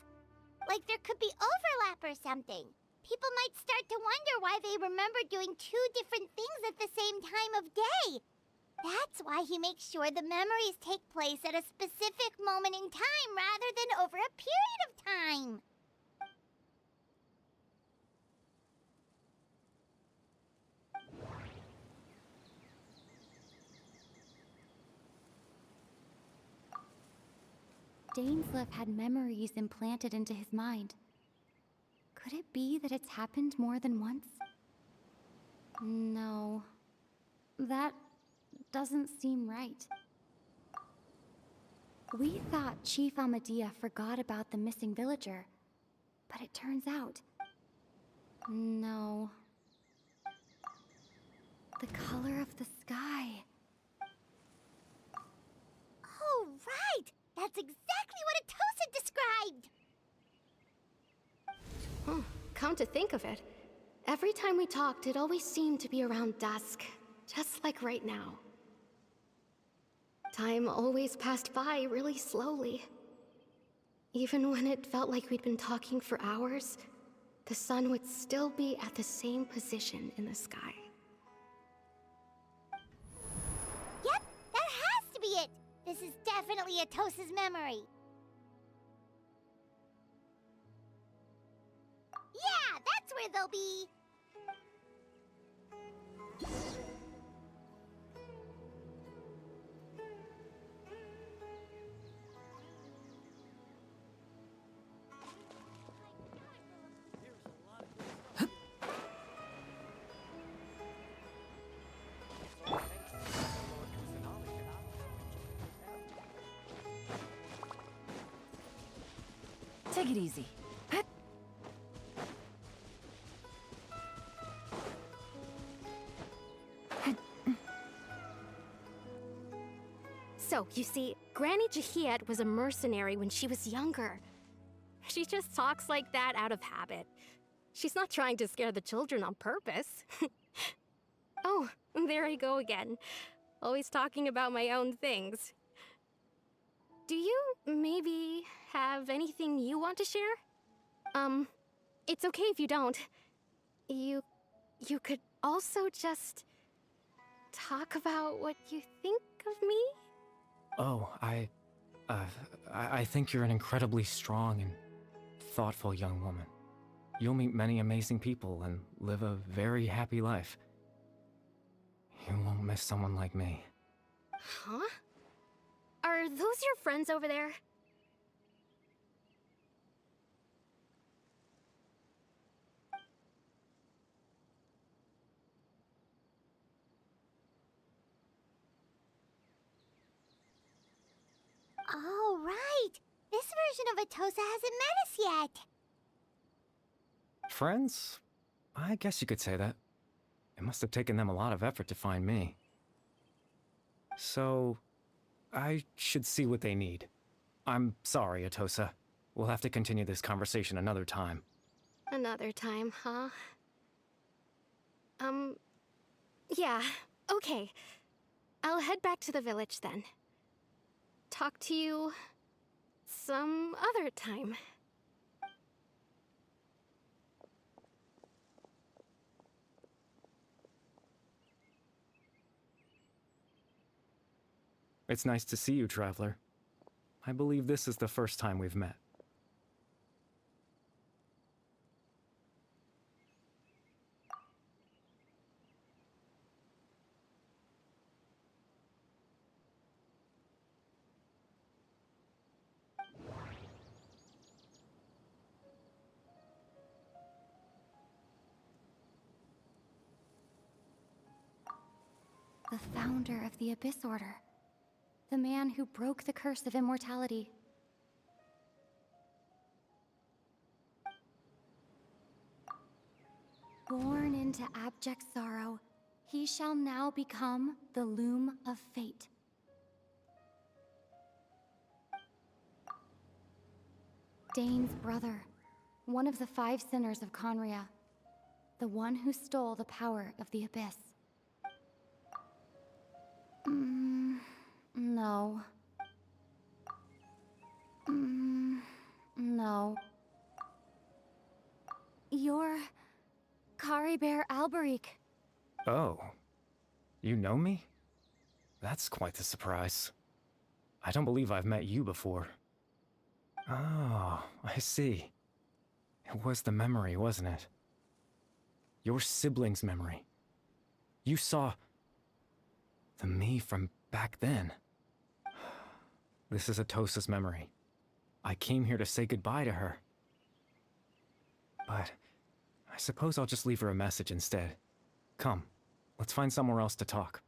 Speaker 3: Like there could be overlap or something. People might start to wonder why they remember doing two different things at the same time of day. That's why he makes sure the memories take place at a specific moment in time rather than over a period of time.
Speaker 12: Dainsleif had memories implanted into his mind. Could it be that it's happened more than once? No. That doesn't seem right. We thought Chief Amadea forgot about the missing villager, but it turns out... No. The color of the sky.
Speaker 3: Oh, right! That's exactly what Atosa described!
Speaker 6: Oh, come to think of it, every time we talked, it always seemed to be around dusk, just like right now. Time always passed by really slowly. Even when it felt like we'd been talking for hours, the sun would still be at the same position in the sky.
Speaker 3: Yep, that has to be it! This is definitely Atosa's memory. Yeah, that's where they'll be.
Speaker 8: Take it easy.
Speaker 6: So, you see, Granny Jahiet was a mercenary when she was younger. She just talks like that out of habit. She's not trying to scare the children on purpose. Oh, there I go again. Always talking about my own things. Do you maybe have anything you want to share? It's okay if you don't. You could also just talk about what you think of me?
Speaker 11: Oh, I think you're an incredibly strong and thoughtful young woman. You'll meet many amazing people and live a very happy life. You won't miss someone like me.
Speaker 6: Huh? Are those your friends over there?
Speaker 3: Oh, right! This version of Atosa hasn't met us yet!
Speaker 11: Friends? I guess you could say that. It must have taken them a lot of effort to find me. So, I should see what they need. I'm sorry, Atosa. We'll have to continue this conversation another time.
Speaker 6: Another time, huh? Yeah, okay. I'll head back to the village then. Talk to you some other time.
Speaker 11: It's nice to see you, Traveler. I believe this is the first time we've met.
Speaker 12: The founder of the Abyss Order. The man who broke the curse of immortality. Born into abject sorrow, he shall now become the Loom of Fate. Dane's brother, one of the 5 sinners of Conria, the one who stole the power of the Abyss. No. No. You're Caribert Alberic.
Speaker 11: Oh. You know me? That's quite the surprise. I don't believe I've met you before. Oh, I see. It was the memory, wasn't it? Your sibling's memory. You saw the me from back then. This is Atosa's memory. I came here to say goodbye to her. But I suppose I'll just leave her a message instead. Come, let's find somewhere else to talk.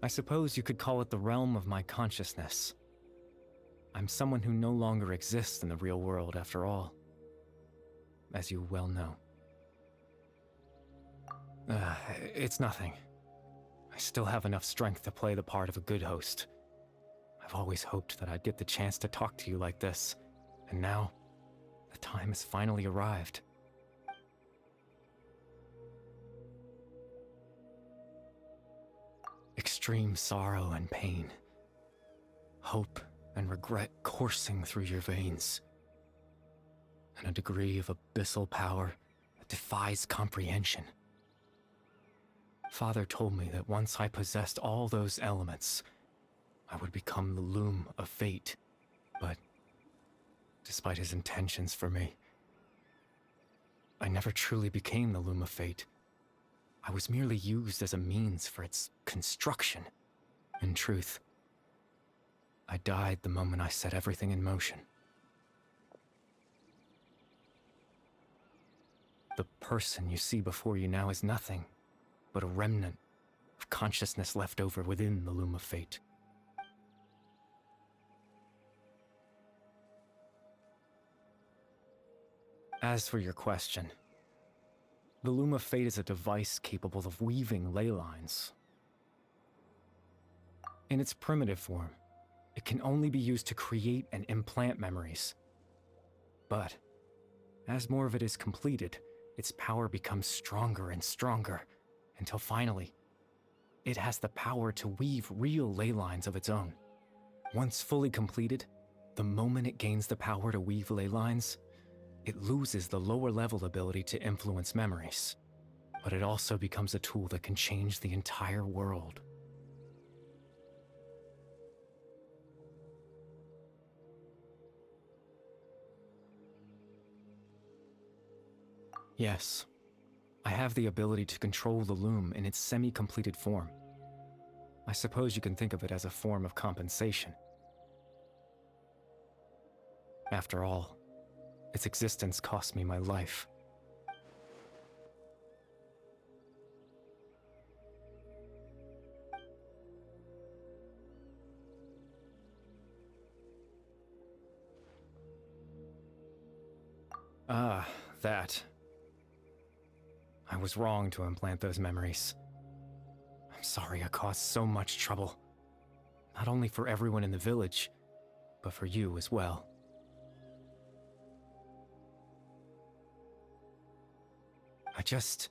Speaker 11: I suppose you could call it the realm of my consciousness. I'm someone who no longer exists in the real world after all, as you well know. It's nothing. I still have enough strength to play the part of a good host. I've always hoped that I'd get the chance to talk to you like this, and now, the time has finally arrived. Extreme sorrow and pain, hope and regret coursing through your veins, and a degree of abyssal power that defies comprehension. Father told me that once I possessed all those elements, I would become the loom of fate, but despite his intentions for me, I never truly became the loom of fate. I was merely used as a means for its construction. In truth, I died the moment I set everything in motion. The person you see before you now is nothing but a remnant of consciousness left over within the loom of fate. As for your question, the loom of fate is a device capable of weaving ley lines. In its primitive form, it can only be used to create and implant memories. But as more of it is completed, its power becomes stronger and stronger, until finally, it has the power to weave real ley lines of its own. Once fully completed, the moment it gains the power to weave ley lines, it loses the lower level ability to influence memories. But it also becomes a tool that can change the entire world. Yes, I have the ability to control the loom in its semi-completed form. I suppose you can think of it as a form of compensation. After all, its existence cost me my life. Ah, that. I was wrong to implant those memories. I'm sorry I caused so much trouble. Not only for everyone in the village, but for you as well. I just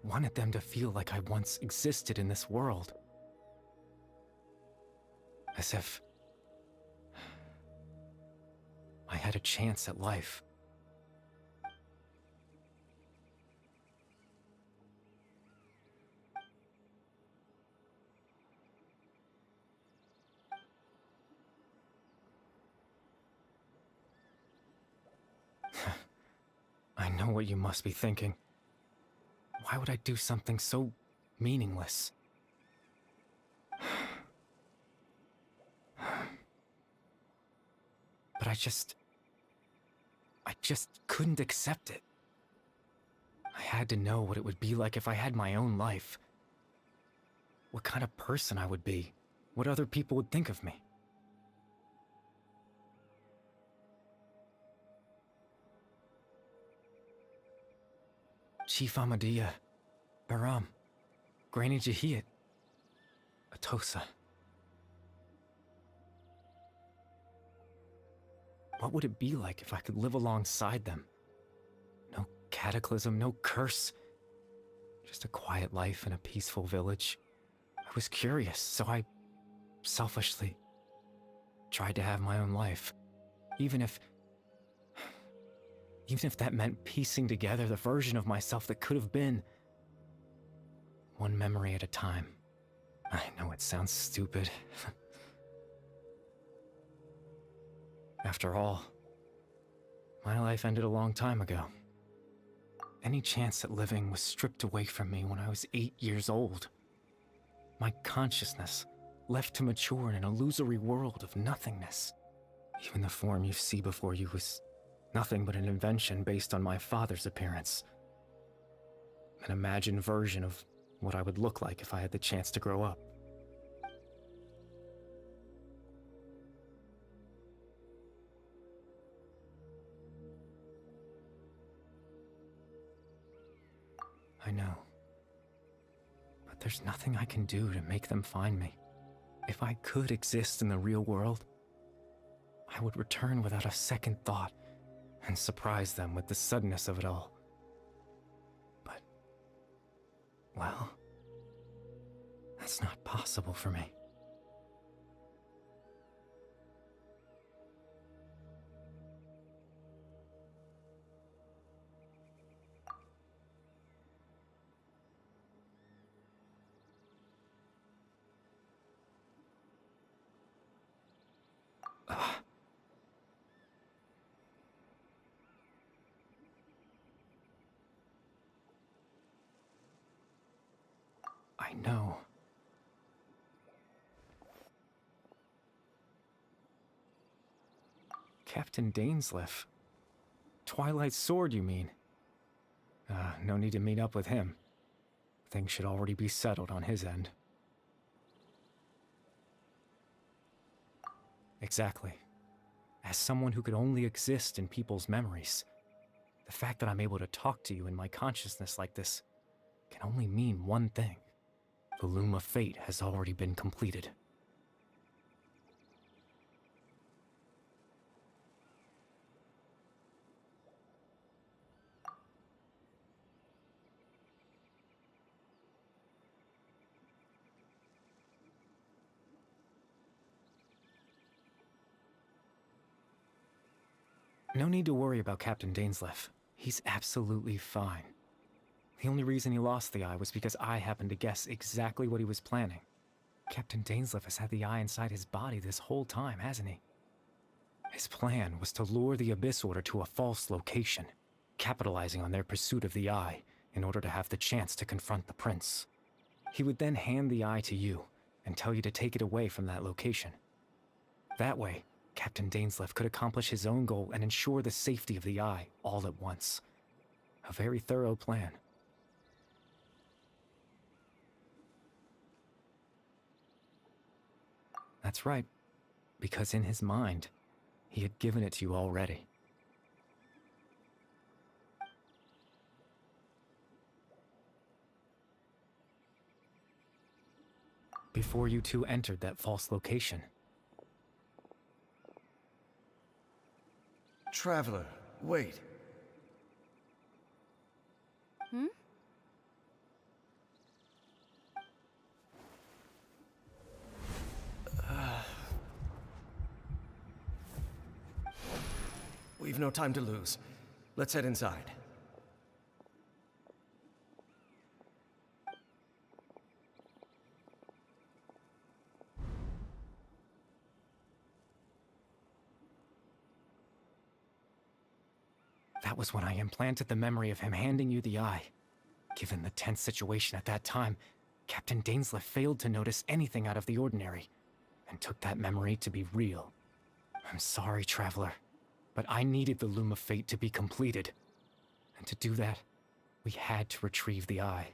Speaker 11: wanted them to feel like I once existed in this world. As if I had a chance at life. I know what you must be thinking. Why would I do something so meaningless? But I just couldn't accept it. I had to know what it would be like if I had my own life. What kind of person I would be. What other people would think of me. Chief Ahmadiyya, Baram, Granny Jahiyat, Atosa. What would it be like if I could live alongside them? No cataclysm, no curse. Just a quiet life in a peaceful village. I was curious, so I selfishly tried to have my own life. Even if that meant piecing together the version of myself that could have been. One memory at a time. I know it sounds stupid. After all, my life ended a long time ago. Any chance at living was stripped away from me when I was 8 years old. My consciousness left to mature in an illusory world of nothingness. Even the form you see before you was nothing but an invention based on my father's appearance. An imagined version of what I would look like if I had the chance to grow up. there's nothing I can do to make them find me. If I could exist in the real world, I would return without a second thought and surprise them with the suddenness of it all. But, well, that's not possible for me. I know. Captain Dainsleif. Twilight Sword, you mean? No need to meet up with him. Things should already be settled on his end. Exactly. As someone who could only exist in people's memories, the fact that I'm able to talk to you in my consciousness like this can only mean one thing. The Loom of Fate has already been completed. No need to worry about Captain Dainsleif. He's absolutely fine. The only reason he lost the eye was because I happened to guess exactly what he was planning. Captain Dainsleif has had the eye inside his body this whole time, hasn't he? His plan was to lure the Abyss Order to a false location, capitalizing on their pursuit of the eye in order to have the chance to confront the prince. He would then hand the eye to you and tell you to take it away from that location. That way, Captain Dainsleif could accomplish his own goal and ensure the safety of the eye all at once. A very thorough plan. That's right, because in his mind, he had given it to you already. Before you two entered that false location.
Speaker 9: Traveler, wait.
Speaker 12: Hmm?
Speaker 9: We've no time to lose. Let's head inside.
Speaker 11: That was when I implanted the memory of him handing you the eye. Given the tense situation at that time, Captain Dainsleif failed to notice anything out of the ordinary, and took that memory to be real. I'm sorry, Traveler, but I needed the Loom of Fate to be completed. And to do that, we had to retrieve the eye.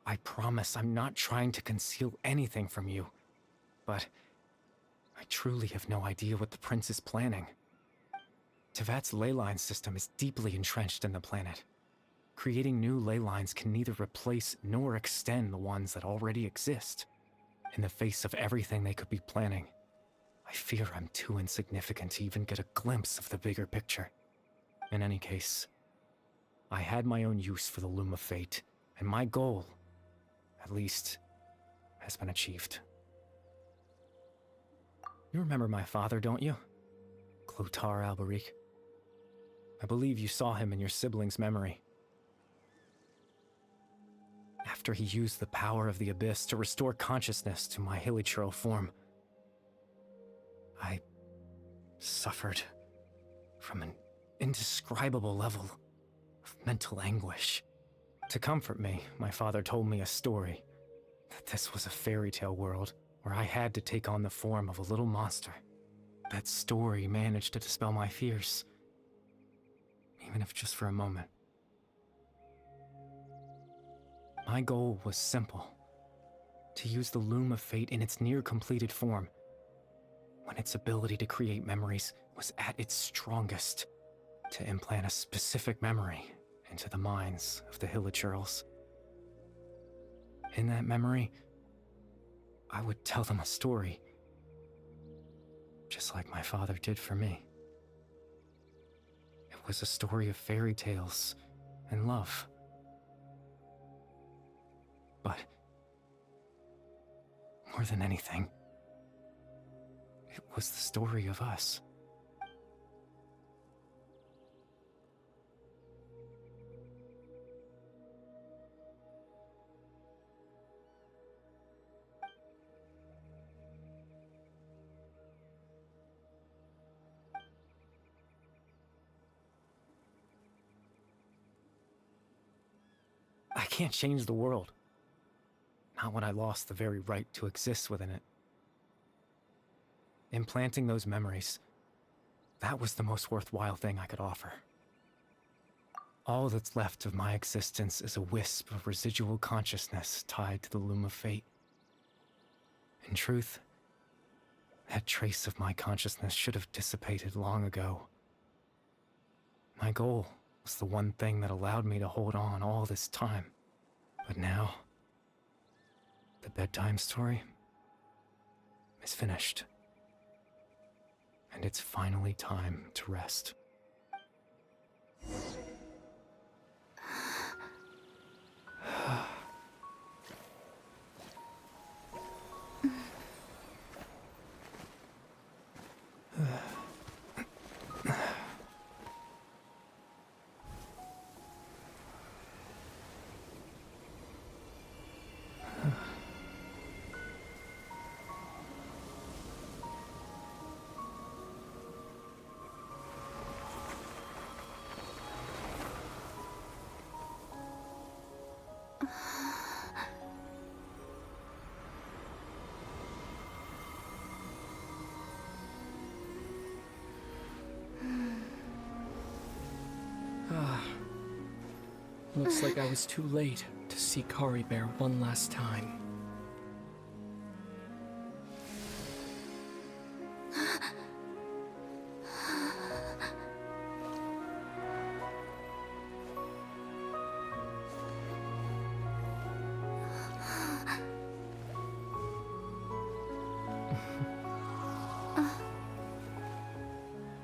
Speaker 11: I promise I'm not trying to conceal anything from you, but I truly have no idea what the Prince is planning. Tevat's ley line system is deeply entrenched in the planet. Creating new ley lines can neither replace nor extend the ones that already exist. In the face of everything they could be planning, I fear I'm too insignificant to even get a glimpse of the bigger picture. In any case, I had my own use for the Loom of Fate, and my goal, at least, has been achieved. You remember my father, don't you? Clotar Alberic. I believe you saw him in your sibling's memory. After he used the power of the Abyss to restore consciousness to my hilichurl form, I suffered from an indescribable level of mental anguish. To comfort me, my father told me a story, that this was a fairy tale world where I had to take on the form of a little monster. That story managed to dispel my fears, even if just for a moment. My goal was simple: to use the Loom of Fate in its near-completed form when its ability to create memories was at its strongest, to implant a specific memory into the minds of the Hillagirls. In that memory, I would tell them a story, just like my father did for me. It was a story of fairy tales and love. But more than anything, it was the story of us. I can't change the world. Not when I lost the very right to exist within it. Implanting those memories, that was the most worthwhile thing I could offer. All that's left of my existence is a wisp of residual consciousness tied to the loom of fate. In truth, that trace of my consciousness should have dissipated long ago. My goal was the one thing that allowed me to hold on all this time. But now, the bedtime story is finished. And it's finally time to rest.
Speaker 10: Looks like I was too late to see Kari Bear one last time.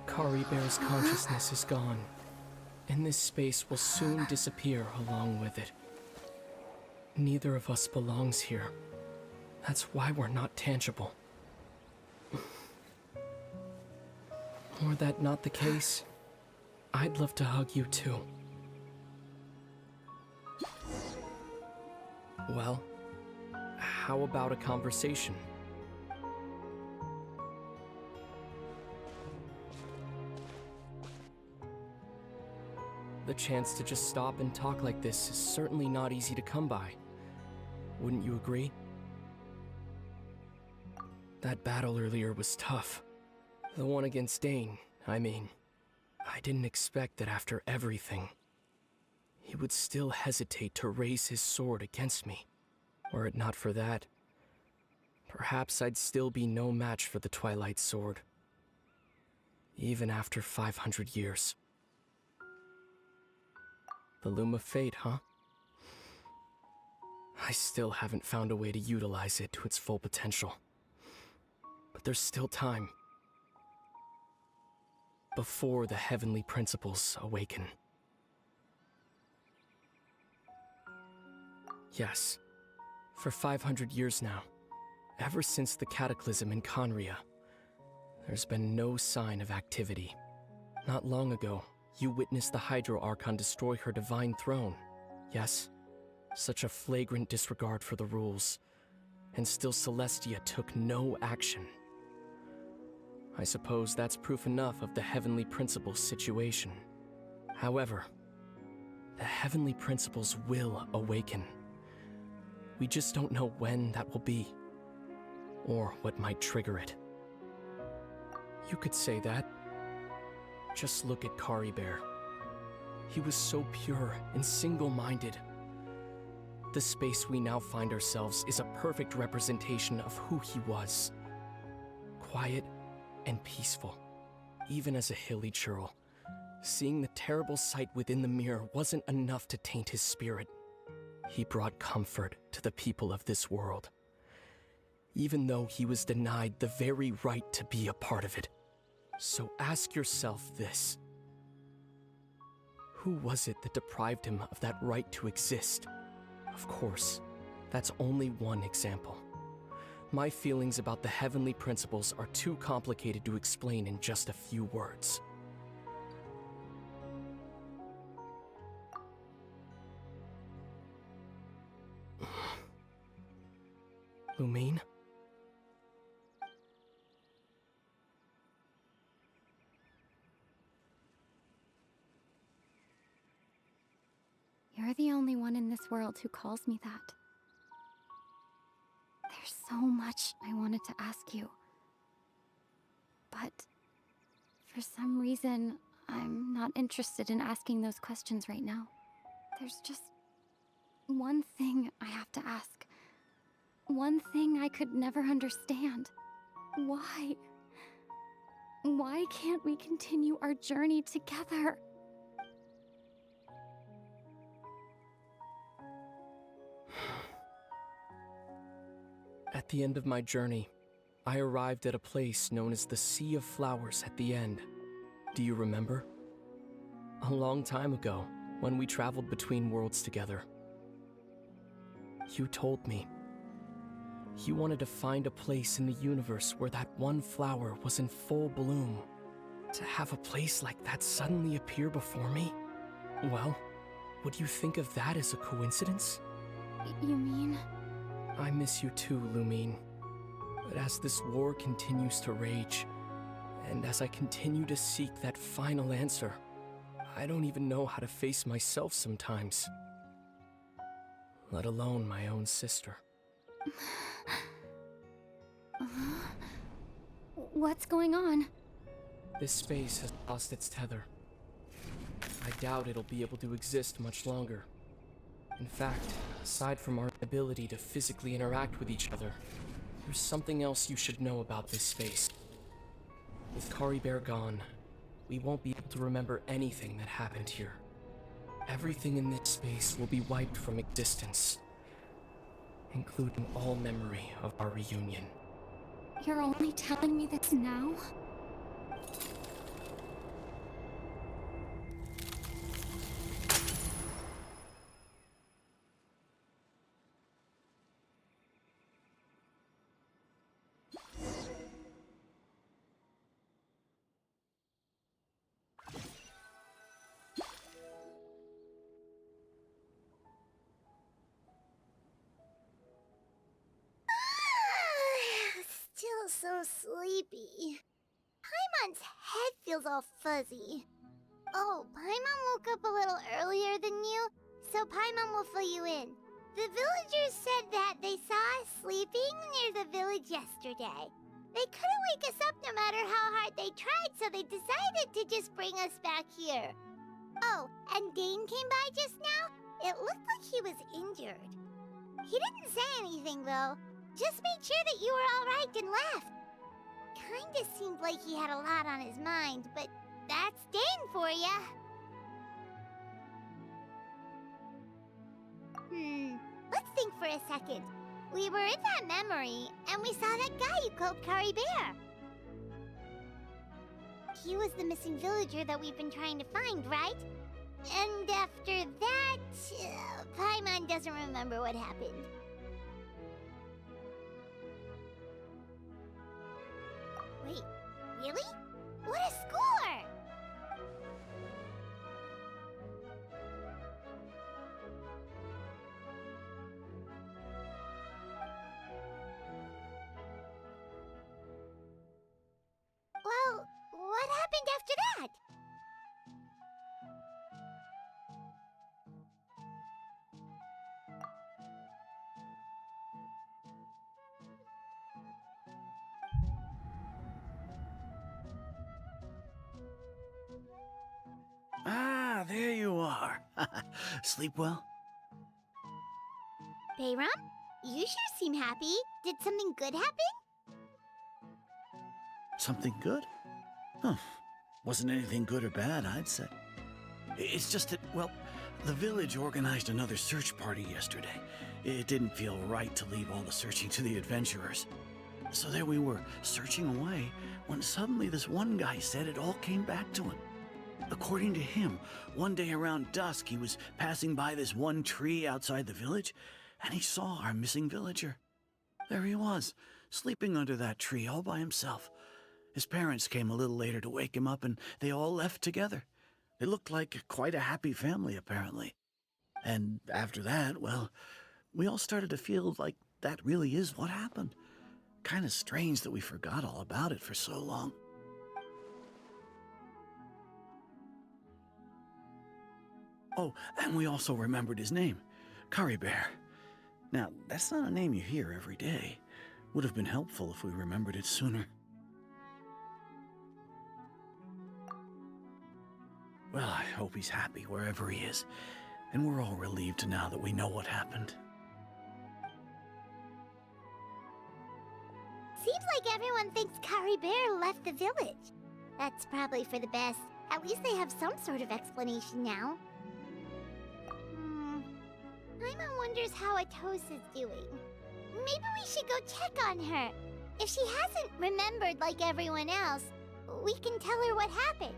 Speaker 10: Kari Bear's consciousness is gone, and this space will soon disappear along with it. Neither of us belongs here. That's why we're not tangible. Were that not the case, I'd love to hug you too. Well, how about a conversation? The chance to just stop and talk like this is certainly not easy to come by. Wouldn't you agree? That battle earlier was tough. The one against Dane, I mean. I didn't expect that after everything, he would still hesitate to raise his sword against me. Were it not for that, perhaps I'd still be no match for the Twilight Sword. Even after 500 years. The Loom of Fate, huh? I still haven't found a way to utilize it to its full potential. But there's still time. Before the heavenly principles awaken. Yes, for 500 years now, ever since the cataclysm in Conria, there's been no sign of activity. Not long ago, you witnessed the Hydro Archon destroy her divine throne. Yes, such a flagrant disregard for the rules, and still Celestia took no action. I suppose that's proof enough of the Heavenly Principles situation. However, the Heavenly Principles will awaken. We just don't know when that will be, or what might trigger it. You could say that. Just look at Kari Bear. He was so pure and single-minded. The space we now find ourselves is a perfect representation of who he was. Quiet and peaceful, even as a hilly churl. Seeing the terrible sight within the mirror wasn't enough to taint his spirit. He brought comfort to the people of this world, even though he was denied the very right to be a part of it. So ask yourself this. Who was it that deprived him of that right to exist? Of course, that's only one example. My feelings about the heavenly principles are too complicated to explain in just a few words. Lumine?
Speaker 12: You're the only one in this world who calls me that. There's so much I wanted to ask you. But for some reason, I'm not interested in asking those questions right now. There's just one thing I have to ask. One thing I could never understand. Why? Why can't we continue our journey together?
Speaker 10: At the end of my journey, I arrived at a place known as the Sea of Flowers at the end. Do you remember? A long time ago, when we traveled between worlds together. You told me you wanted to find a place in the universe where that one flower was in full bloom. To have a place like that suddenly appear before me? Well, would you think of that as a coincidence?
Speaker 12: You mean?
Speaker 10: I miss you too, Lumine. But as this war continues to rage, and as I continue to seek that final answer, I don't even know how to face myself sometimes. Let alone my own sister.
Speaker 12: What's going on?
Speaker 10: This space has lost its tether. I doubt it'll be able to exist much longer. In fact, aside from our ability to physically interact with each other, there's something else you should know about this space. With Kari Bear gone, we won't be able to remember anything that happened here. Everything in this space will be wiped from existence, including all memory of our reunion.
Speaker 12: You're only telling me this now?
Speaker 3: Still so sleepy. Paimon's head feels all fuzzy. Oh, Paimon woke up a little earlier than you, so Paimon will fill you in. The villagers said that they saw us sleeping near the village yesterday. They couldn't wake us up no matter how hard they tried, so they decided to just bring us back here. Oh, and Dane came by just now. It looked like he was injured. He didn't say anything, though. Just made sure that you were all right and left. Kinda seemed like he had a lot on his mind, but that's Dane for ya. Let's think for a second. We were in that memory, and we saw that guy you called Kari Bear. He was the missing villager that we've been trying to find, right? And after that, Paimon doesn't remember what happened. Wait, really? What a score! Well, what happened after that?
Speaker 4: Ah, there you are. Sleep well?
Speaker 3: Bayram, you sure seem happy. Did something good happen?
Speaker 4: Something good? Huh. Wasn't anything good or bad, I'd say. It's just that, well, the village organized another search party yesterday. It didn't feel right to leave all the searching to the adventurers. So there we were, searching away, when suddenly this one guy said it all came back to him. According to him, one day around dusk, he was passing by this one tree outside the village, and he saw our missing villager. There he was, sleeping under that tree all by himself. His parents came a little later to wake him up, and they all left together. They looked like quite a happy family, apparently. And after that, well, we all started to feel like that really is what happened. Kind of strange that we forgot all about it for so long. Oh, and we also remembered his name, Curry Bear. Now, that's not a name you hear every day. Would have been helpful if we remembered it sooner. Well, I hope he's happy wherever he is, and we're all relieved now that we know what happened.
Speaker 3: Seems like everyone thinks Curry Bear left the village. That's probably for the best. At least they have some sort of explanation now. Paimon wonders how Atosa's doing. Maybe we should go check on her. If she hasn't remembered like everyone else, we can tell her what happened.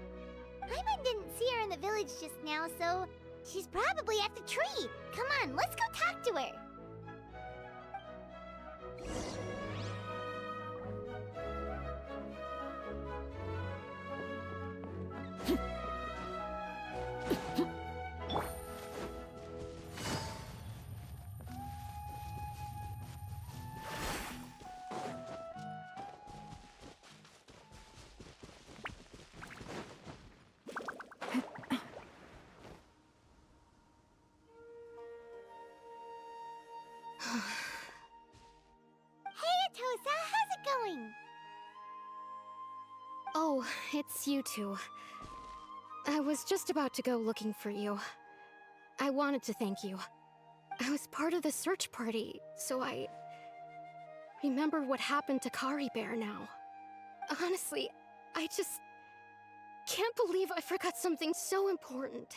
Speaker 3: Paimon didn't see her in the village just now, so she's probably at the tree. Come on, let's go talk to her.
Speaker 6: Oh, it's you two. I was just about to go looking for you. I wanted to thank you. I was part of the search party, so I remember what happened to Curry Bear now. Honestly, I just can't believe I forgot something so important.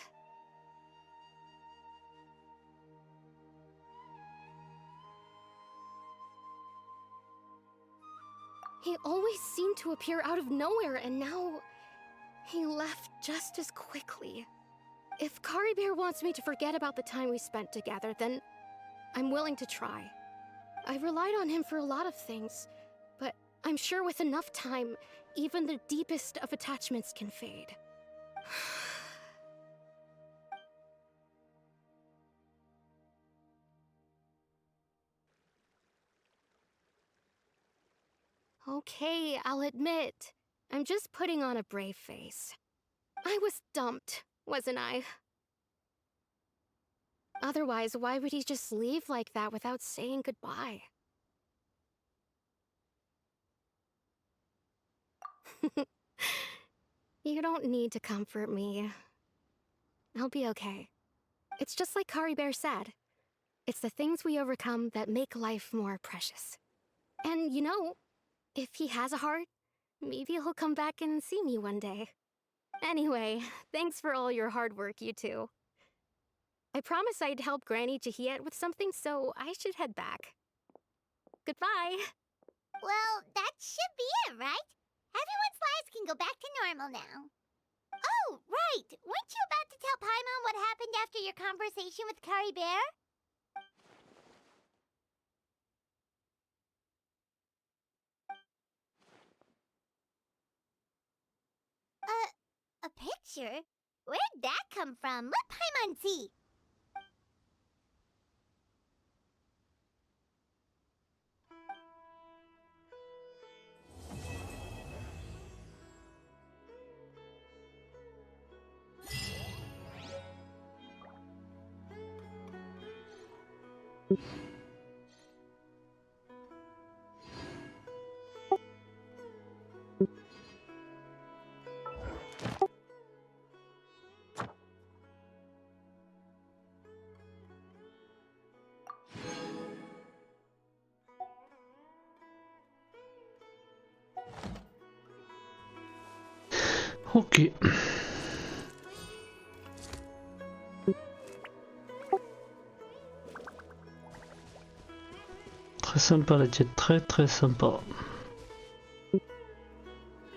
Speaker 6: He always seemed to appear out of nowhere, and now he left just as quickly. If Curry Bear wants me to forget about the time we spent together, then I'm willing to try. I relied on him for a lot of things, but I'm sure with enough time, even the deepest of attachments can fade. Okay, I'll admit, I'm just putting on a brave face. I was dumped, wasn't I? Otherwise, why would he just leave like that without saying goodbye? You don't need to comfort me. I'll be okay. It's just like Curry Bear said. It's the things we overcome that make life more precious. And you know, if he has a heart, maybe he'll come back and see me one day. Anyway, thanks for all your hard work, you two. I promised I'd help Granny Jahiet with something, so I should head back. Goodbye!
Speaker 3: Well, that should be it, right? Everyone's lives can go back to normal now. Oh, right! Weren't you about to tell Paimon what happened after your conversation with Curry Bear? A picture? Where'd that come from? Let Paimon see.
Speaker 1: Ok. Très sympa la quête, très sympa.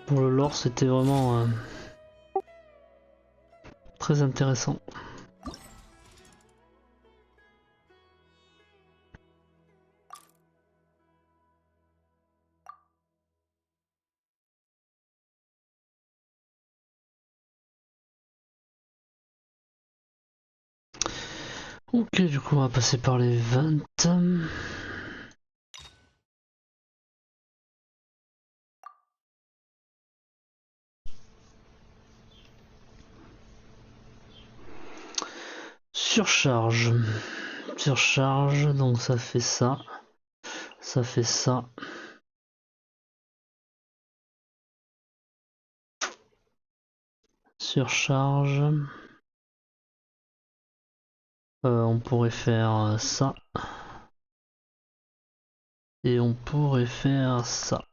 Speaker 1: Pour le lore, c'était vraiment très intéressant. Ok, du coup on va passer par les 20. Surcharge. Surcharge, donc ça fait ça. Ça fait ça. Surcharge. On pourrait faire ça. Et on pourrait faire ça.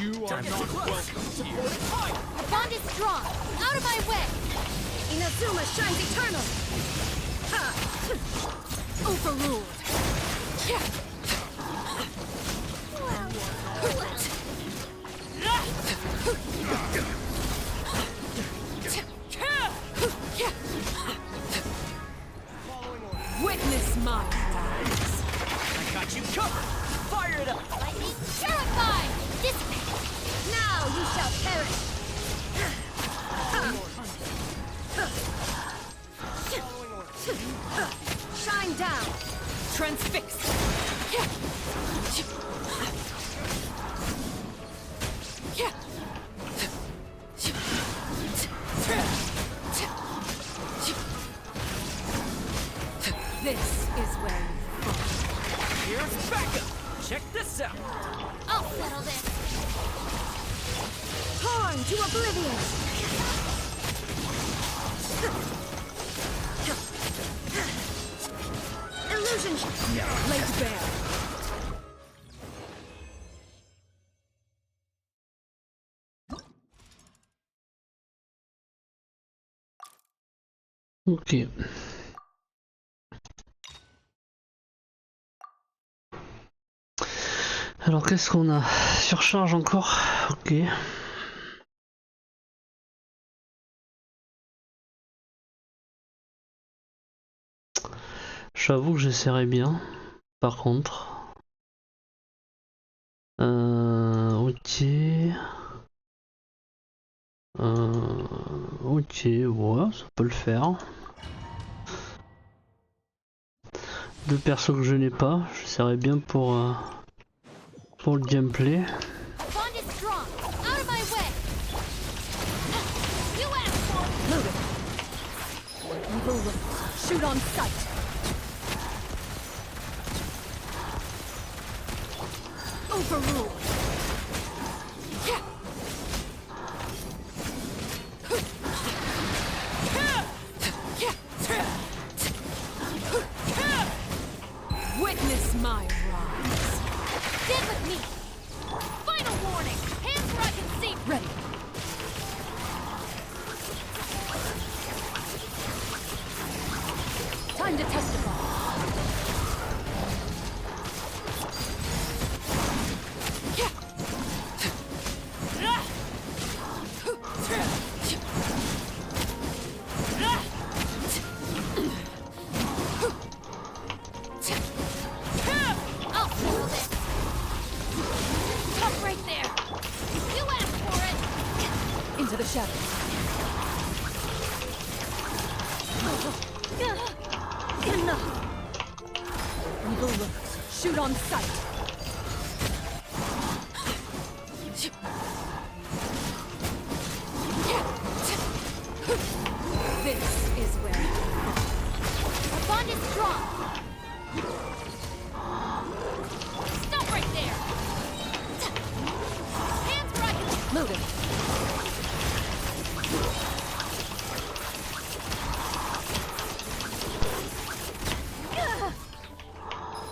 Speaker 2: You are not welcome here. The bond is strong. Out of my way. Inazuma shines eternal. Ha! Overruled. Witness my eyes. I got you covered. Fire it up. Lightning terrified. Dissipate. Now you shall perish. Shine down. Transfix. This is where you fall. Here's backup. Check this out. I'll settle this. Torn to oblivion. Illusion laid bare.
Speaker 1: Ok. Alors qu'est-ce qu'on a? Surcharge encore? Ok. J'avoue que j'essaierai bien. Par contre. Ok. Ok, ouais, ça peut le faire. Deux persos que je n'ai pas, j'essaierai bien pour le gameplay.
Speaker 2: Shoot on sight. Overruled. Witness my rise. Stand with me. Final warning. Hands where I can see. Ready. Time to testify. Shoot on sight. This is where bond is strong. Stop right there. Hands where I can loot it.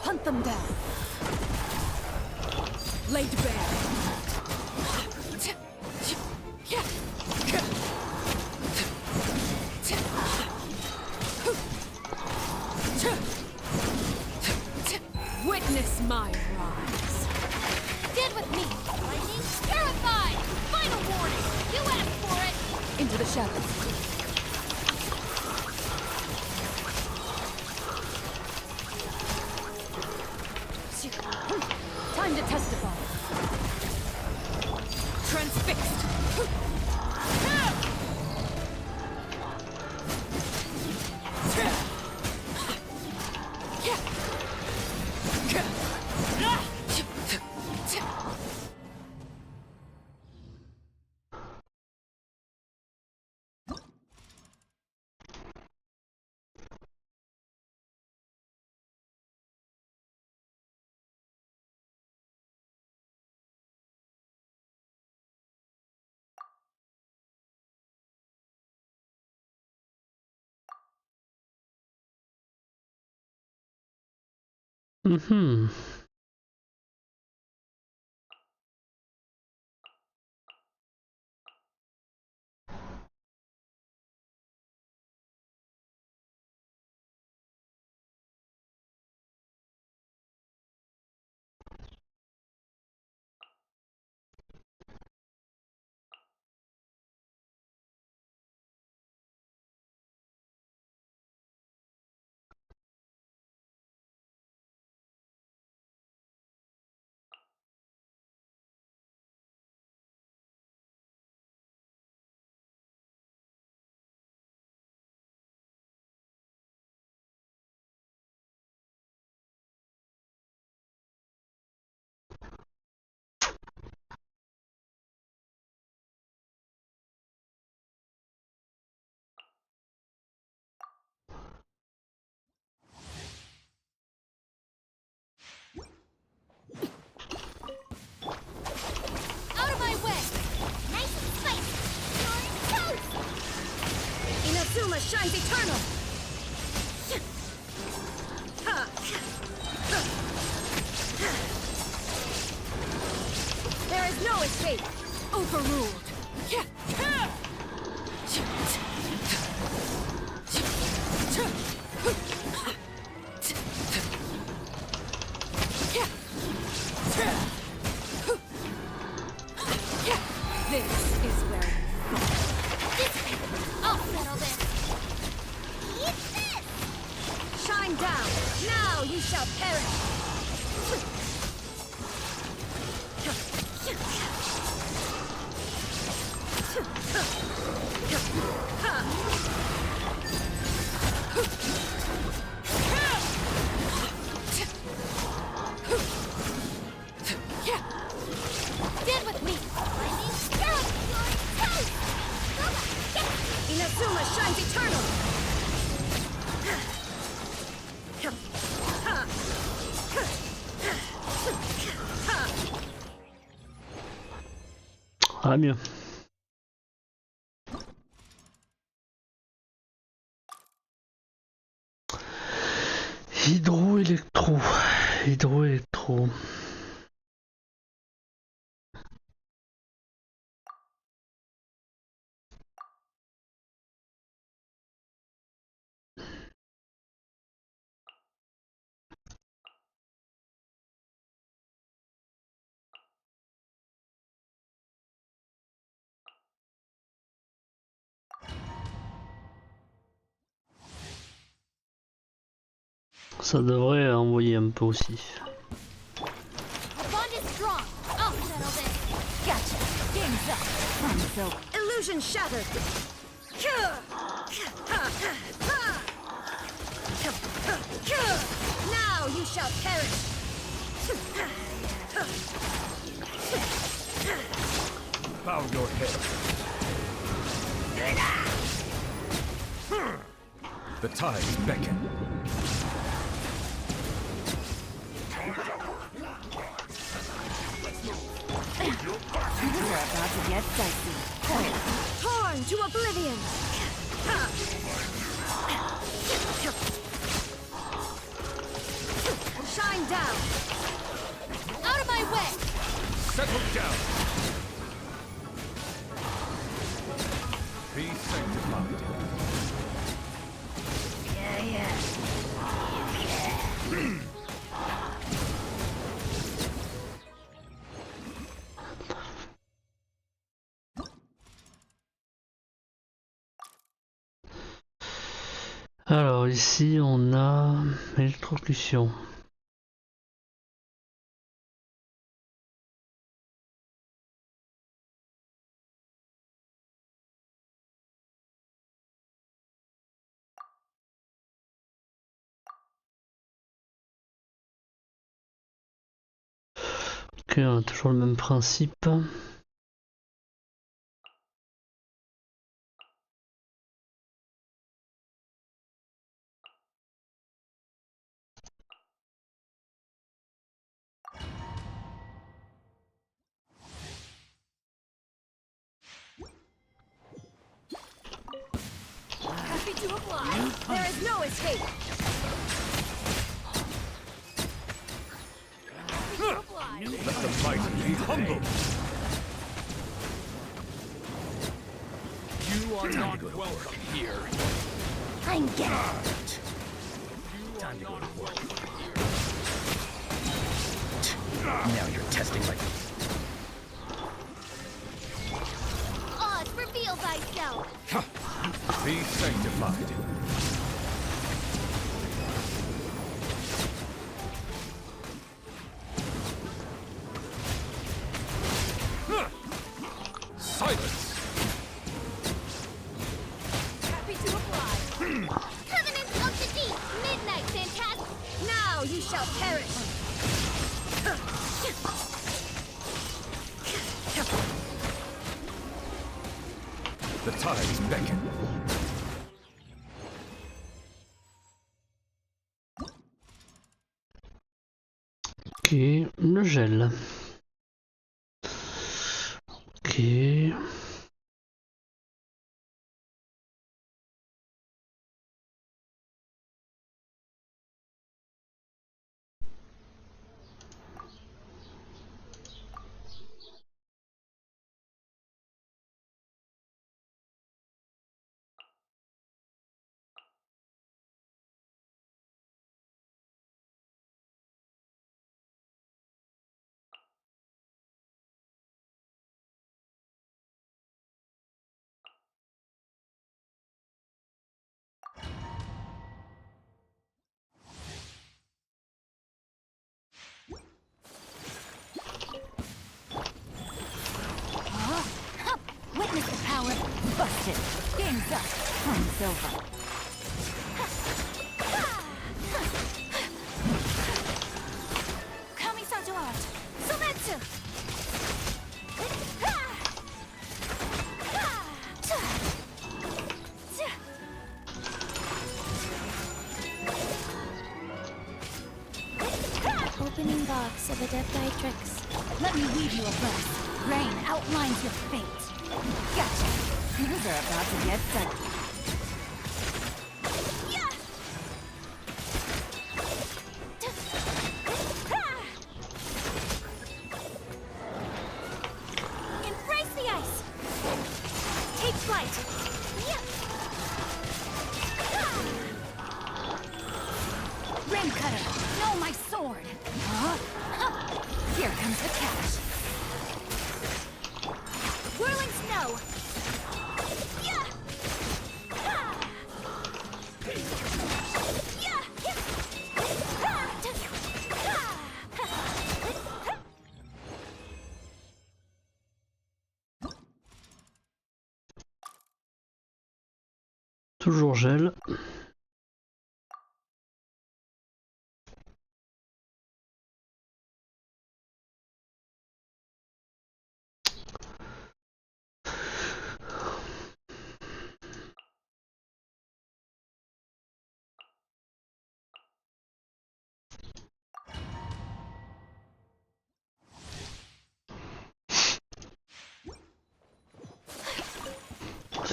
Speaker 8: Hunt them down. Laid bare. Witness my rise.
Speaker 2: Dead with me. Lightning terrified. Final warning. You asked for it.
Speaker 8: Into the shadows. Time to testify. Transfixed.
Speaker 1: Mhm.
Speaker 2: Out of my way.
Speaker 3: Nice and spicy. You're toast.
Speaker 8: Inazuma shines eternal. There is no escape. Overruled. This is where you fall.
Speaker 2: I'll settle this.
Speaker 3: Eat this.
Speaker 8: Shine down. Now you shall perish.
Speaker 2: Dead with me. Lightning terrified.
Speaker 8: Inazuma shines eternal.
Speaker 1: Ah, mieux. Hydro-électro. Hydro-électro. Ça devrait envoyer un peu aussi.
Speaker 2: The bond is strong. I'll settle this.
Speaker 8: Gotcha. Game's up. I'm so illusion shattered. Now you shall perish.
Speaker 11: Bow your head.
Speaker 9: The tides beckon.
Speaker 8: Things are about to get dicey.
Speaker 2: Torn to oblivion! Shine down! Out of my way!
Speaker 9: Settle down. Be sanctified.
Speaker 1: Alors ici on a électrocution. Ok, on a toujours le même principe.
Speaker 2: Happy to apply! There is no escape! Happy to apply!
Speaker 9: Let the mighty be humble.
Speaker 10: You are not welcome here.
Speaker 8: I'm gagged.
Speaker 10: Time to go to work.
Speaker 11: Now you're testing my...
Speaker 3: Oz, reveal thyself!
Speaker 9: Be sanctified. Silence.
Speaker 2: Happy to apply!
Speaker 3: Covenant of the Deep! Midnight, Phantasm!
Speaker 2: Now you shall perish!
Speaker 9: The tides beckon.
Speaker 1: Ok, le gel. Ok.
Speaker 8: Witness the power. Busted. Game's up. Time's over.
Speaker 2: Kamisato art! Sometsu!
Speaker 12: Opening box of Adepti tricks.
Speaker 8: Let me weave you a verse. Rain outlines your fate. Gotcha. Things are about to get dicey.
Speaker 2: Embrace the ice! Take flight!
Speaker 8: Rim cutter. No, my sword. Huh? Here comes the cash.
Speaker 2: Whirling snow!
Speaker 1: Toujours gel.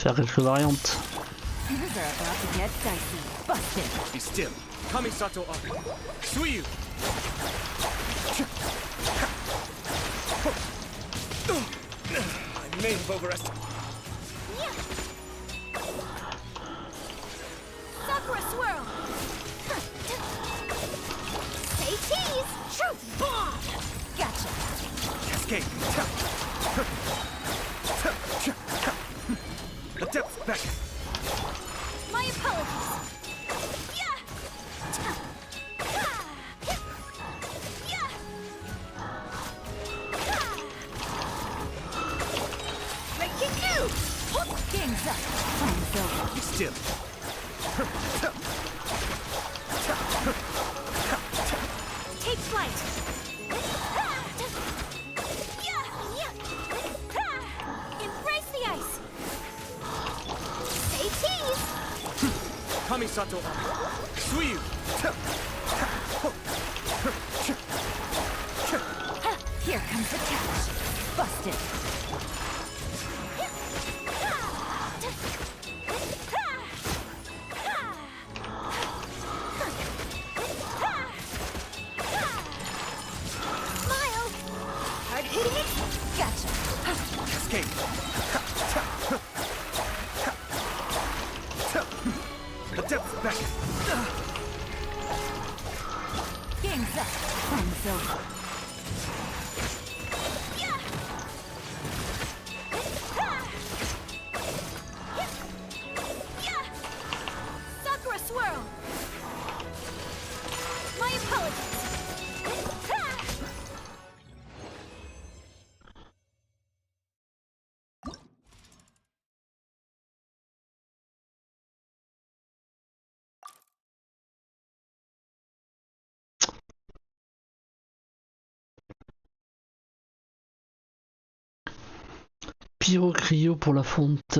Speaker 1: Faire quelques variantes.
Speaker 8: Things are about to get dicey. Busted.
Speaker 10: Be still. Kamisato up. Suiyu! I may have overestimated.
Speaker 2: Sakura swirl. Say cheese. Truth bomb.
Speaker 8: Gotcha.
Speaker 10: Cascade. The depth back.
Speaker 2: My apologies. Yeah.
Speaker 8: Game's up. Time's over.
Speaker 10: Be still.
Speaker 2: Take flight. Embrace the ice. Say cheese.
Speaker 10: Kamisato up. Suiyu!
Speaker 8: Here comes the catch. Busted.
Speaker 2: Smile. Hard hitting it.
Speaker 8: Gotcha.
Speaker 10: Cascade. The depth back.
Speaker 8: Game's up. Time's over.
Speaker 2: Sakura swirl. My apologies.
Speaker 1: Pyrocrio pour la fonte.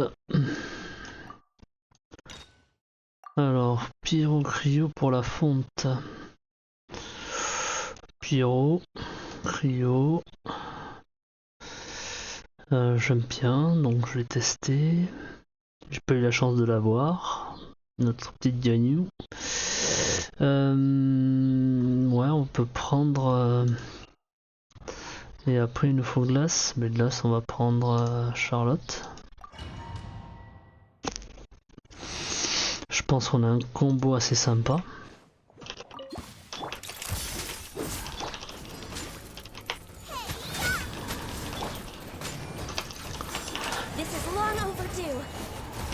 Speaker 1: Alors, Pyrocrio pour la fonte. Pyro, Cryo. J'aime bien, donc je l'ai testé. J'ai pas eu la chance de l'avoir. Notre petite Ganyu. Ouais, on peut prendre... Et après il nous faut glace, mais glace on va prendre Charlotte. Je pense qu'on a un combo assez sympa.
Speaker 2: This is long overdue.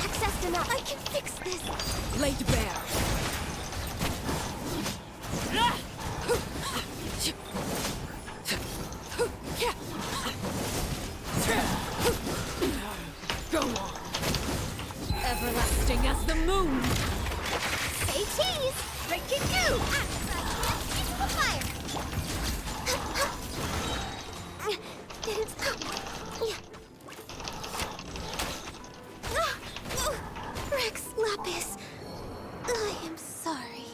Speaker 2: Access denied. I can fix this.
Speaker 8: Laid bare. Go on. Everlasting as the moon.
Speaker 2: Say cheese. Breaking you. It's the fire. Rex Lapis. I am sorry.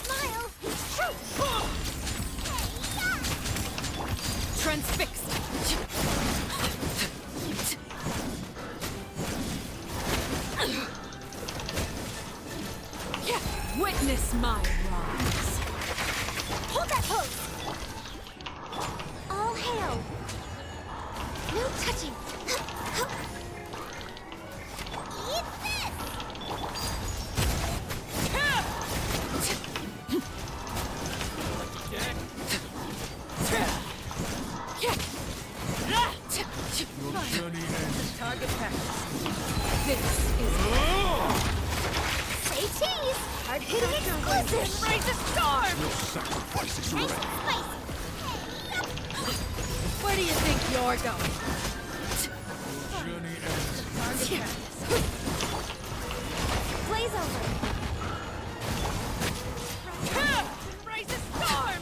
Speaker 2: Smile.
Speaker 8: Transfixed. Witness my rise.
Speaker 2: Hold that pose. All hail. No touching. Eat this.
Speaker 8: Target practice. This is
Speaker 2: Say cheese. Hard hitting exclusive.
Speaker 8: Raise the storm!
Speaker 5: Your sacrifice is ready.
Speaker 8: Where do you think you're going?
Speaker 5: Journey ends.
Speaker 8: Target practice.
Speaker 2: Blaze over.
Speaker 8: Raise the storm!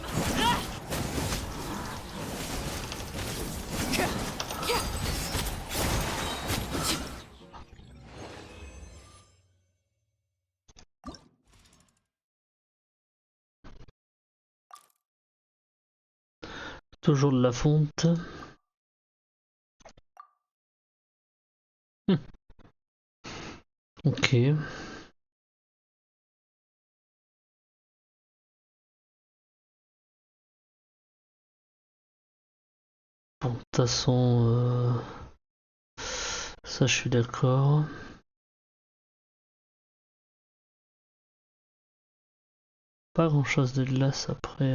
Speaker 1: Toujours de la fonte. Ok. Bon, de toute façon, ça je suis d'accord. Pas grand chose de glace après.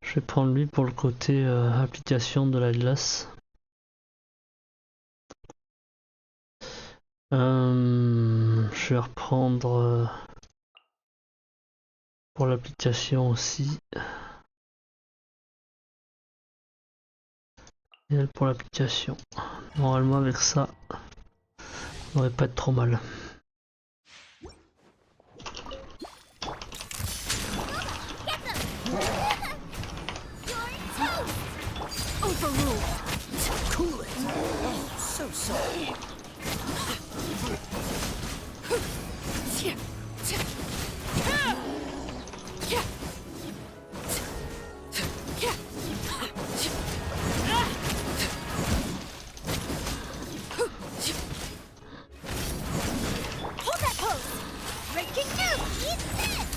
Speaker 1: Je vais prendre lui pour le côté application de la glace. Je vais reprendre pour l'application aussi. Et elle pour l'application. Normalement avec ça, on devrait pas être trop mal.
Speaker 2: Cool it. Oh, so sorry.
Speaker 3: Hold that pose! Breaking new! Eat this!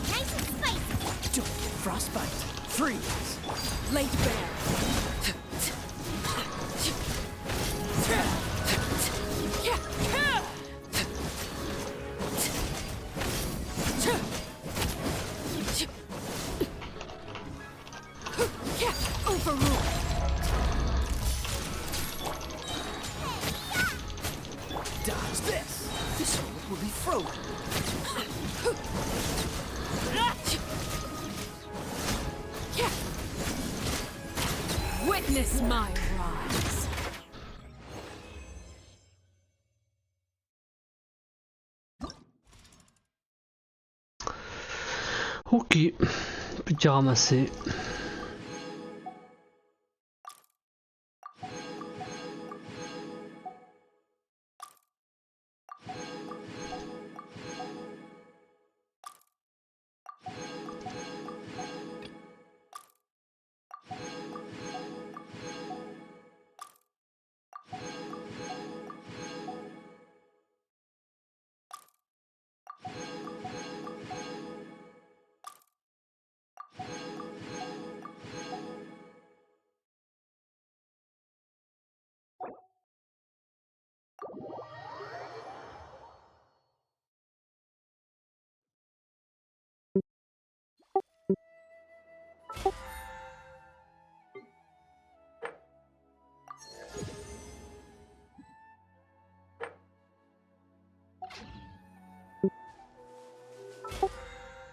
Speaker 3: Nice and spicy!
Speaker 2: Frostbite. Freeze. Laid bare. Overruled. Dodge this. This one will be frozen. Witness my rise.
Speaker 1: Ok, plus qu'à ramasser.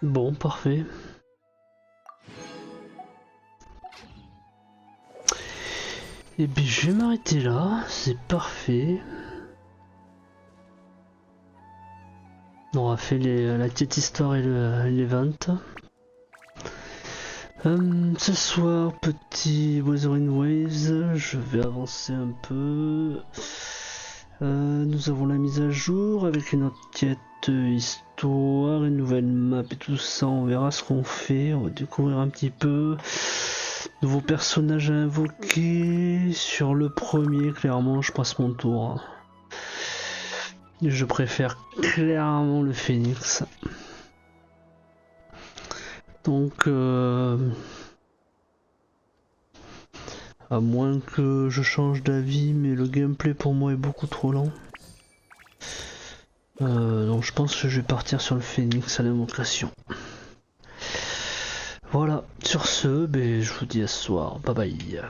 Speaker 1: Bon, parfait. Et bien je vais m'arrêter là, c'est parfait. On aura fait la petite histoire et l'event. Ce soir, petit Wuthering Waves, je vais avancer un peu. Nous avons la mise à jour avec une autre quête histoire, une nouvelle map et tout ça, on verra ce qu'on fait, on va découvrir un petit peu. Nouveaux personnages à invoquer. Sur le premier, clairement, je passe mon tour. Je préfère clairement le phénix. Donc, à moins que je change d'avis, mais le gameplay pour moi est beaucoup trop lent. Donc je pense que je vais partir sur le phénix à l'invocation. Voilà, sur ce, je vous dis à ce soir, bye bye.